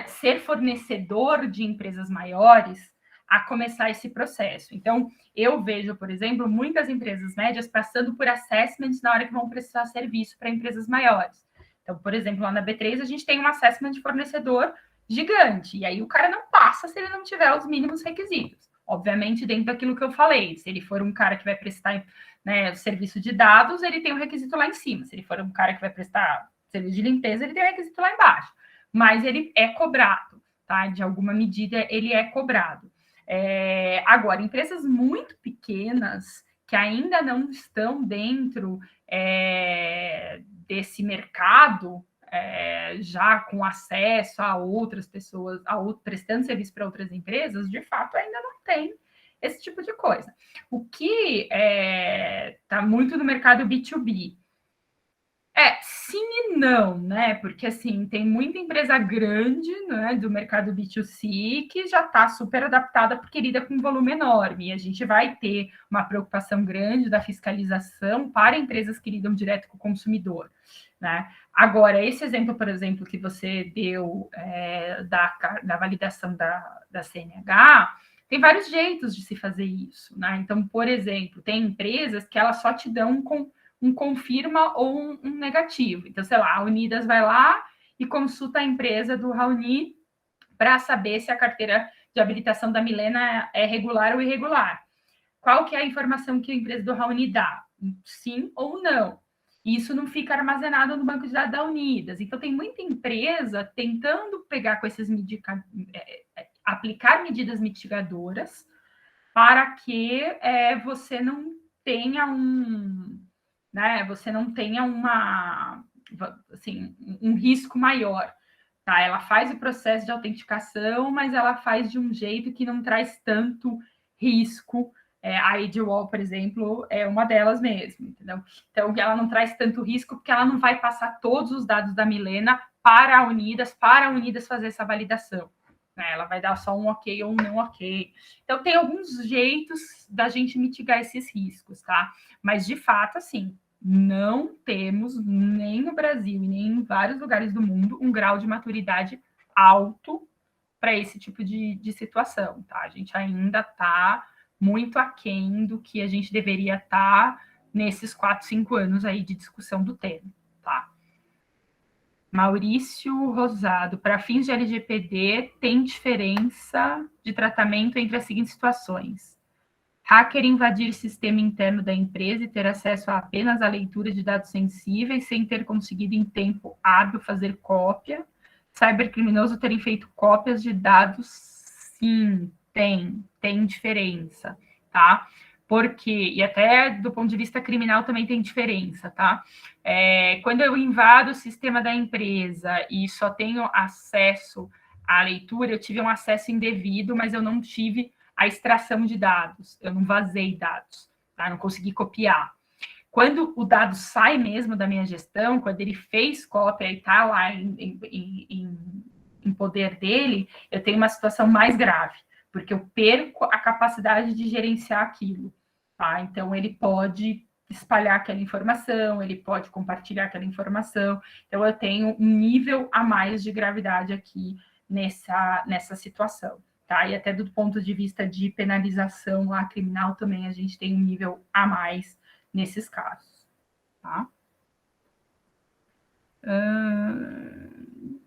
Speaker 1: ser fornecedor de empresas maiores, a começar esse processo. Então, eu vejo, por exemplo, muitas empresas médias passando por assessments na hora que vão prestar serviço para empresas maiores. Então, por exemplo, lá na B3, a gente tem um assessment de fornecedor gigante, e aí o cara não passa se ele não tiver os mínimos requisitos. Obviamente, dentro daquilo que eu falei. Se ele for um cara que vai prestar, né, serviço de dados, ele tem um requisito lá em cima. Se ele for um cara que vai prestar serviço de limpeza, ele tem um requisito lá embaixo. Mas ele é cobrado, tá? De alguma medida, ele é cobrado. Agora, empresas muito pequenas que ainda não estão dentro desse mercado, já com acesso a outras pessoas, prestando serviço para outras empresas, de fato, ainda não tem esse tipo de coisa. O que está muito no mercado B2B. Sim e não, né? Porque, assim, tem muita empresa grande, né, do mercado B2C que já está super adaptada porque lida com um volume enorme. E a gente vai ter uma preocupação grande da fiscalização para empresas que lidam direto com o consumidor, né? Agora, esse exemplo, por exemplo, que você deu da validação da CNH, tem vários jeitos de se fazer isso, né? Então, por exemplo, tem empresas que elas só te dão um confirma ou um negativo. Então, sei lá, a Unidas vai lá e consulta a empresa do Raoni para saber se a carteira de habilitação da Milena é regular ou irregular. Qual que é a informação que a empresa do Raoni dá? Sim ou não. Isso não fica armazenado no banco de dados da Unidas. Então, tem muita empresa tentando pegar com esses aplicar medidas mitigadoras para que você não tenha né, você não tenha um risco maior. Tá? Ela faz o processo de autenticação, mas ela faz de um jeito que não traz tanto risco. A Edgewall, por exemplo, é uma delas mesmo, entendeu? Então, ela não traz tanto risco porque ela não vai passar todos os dados da Milena para a Unidas fazer essa validação. Né? Ela vai dar só um ok ou um não ok. Então, tem alguns jeitos da gente mitigar esses riscos, tá? Mas, de fato, assim, não temos, nem no Brasil e nem em vários lugares do mundo, um grau de maturidade alto para esse tipo de situação, tá? A gente ainda está muito aquém do que a gente deveria estar nesses 4, 5 anos aí de discussão do tema, tá? Maurício Rosado, para fins de LGPD, tem diferença de tratamento entre as seguintes situações: hacker invadir sistema interno da empresa e ter acesso apenas à leitura de dados sensíveis sem ter conseguido em tempo hábil fazer cópia. Cybercriminoso terem feito cópias de dados, sim, tem diferença, tá? Porque, e até do ponto de vista criminal também tem diferença, tá? Quando eu invado o sistema da empresa e só tenho acesso à leitura, eu tive um acesso indevido, mas eu não tive a extração de dados, eu não vazei dados, tá? Não consegui copiar. Quando o dado sai mesmo da minha gestão, quando ele fez cópia e está lá em poder dele, eu tenho uma situação mais grave, porque eu perco a capacidade de gerenciar aquilo, tá? Então, ele pode espalhar aquela informação, ele pode compartilhar aquela informação. Então, eu tenho um nível a mais de gravidade aqui nessa situação. Tá? E até do ponto de vista de penalização lá criminal também a gente tem um nível a mais nesses casos. Tá?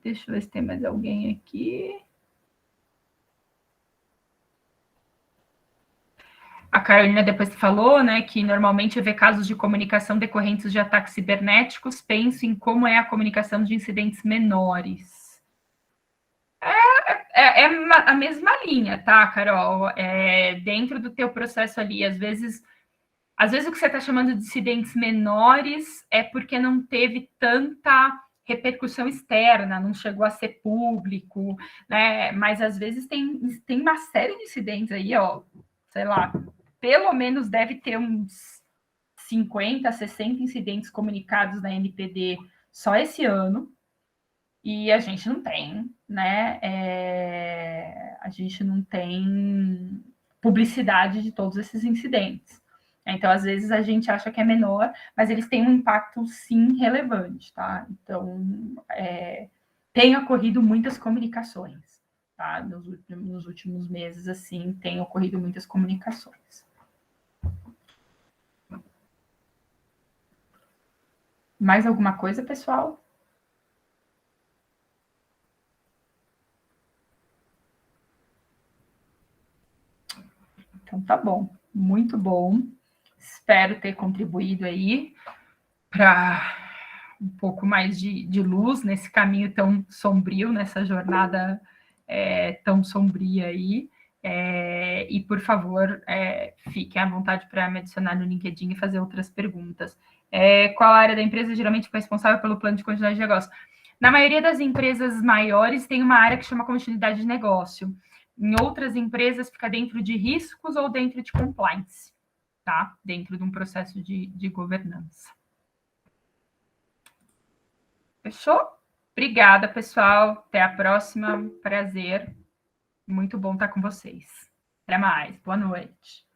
Speaker 1: Deixa eu ver se tem mais alguém aqui. A Carolina depois falou, né, que normalmente vê casos de comunicação decorrentes de ataques cibernéticos, penso em como é a comunicação de incidentes menores. É a mesma linha, tá, Carol? Dentro do teu processo ali, às vezes o que você está chamando de incidentes menores é porque não teve tanta repercussão externa, não chegou a ser público, né? Mas às vezes tem uma série de incidentes aí, ó, sei lá, pelo menos deve ter uns 50, 60 incidentes comunicados na NPD só esse ano. E a gente não tem, né? A gente não tem publicidade de todos esses incidentes. Então, às vezes, a gente acha que é menor, mas eles têm um impacto, sim, relevante, tá? Então, tem ocorrido muitas comunicações, tá? Nos últimos meses, assim, tem ocorrido muitas comunicações. Mais alguma coisa, pessoal? Então, tá bom. Muito bom. Espero ter contribuído aí para um pouco mais de luz nesse caminho tão sombrio, nessa jornada tão sombria aí. E, por favor, fiquem à vontade para me adicionar no LinkedIn e fazer outras perguntas. Qual área da empresa geralmente foi responsável pelo plano de continuidade de negócio? Na maioria das empresas maiores, tem uma área que chama continuidade de negócio. Em outras empresas, fica dentro de riscos ou dentro de compliance, tá? Dentro de um processo de governança. Fechou? Obrigada, pessoal. Até a próxima. Prazer. Muito bom estar com vocês. Até mais. Boa noite.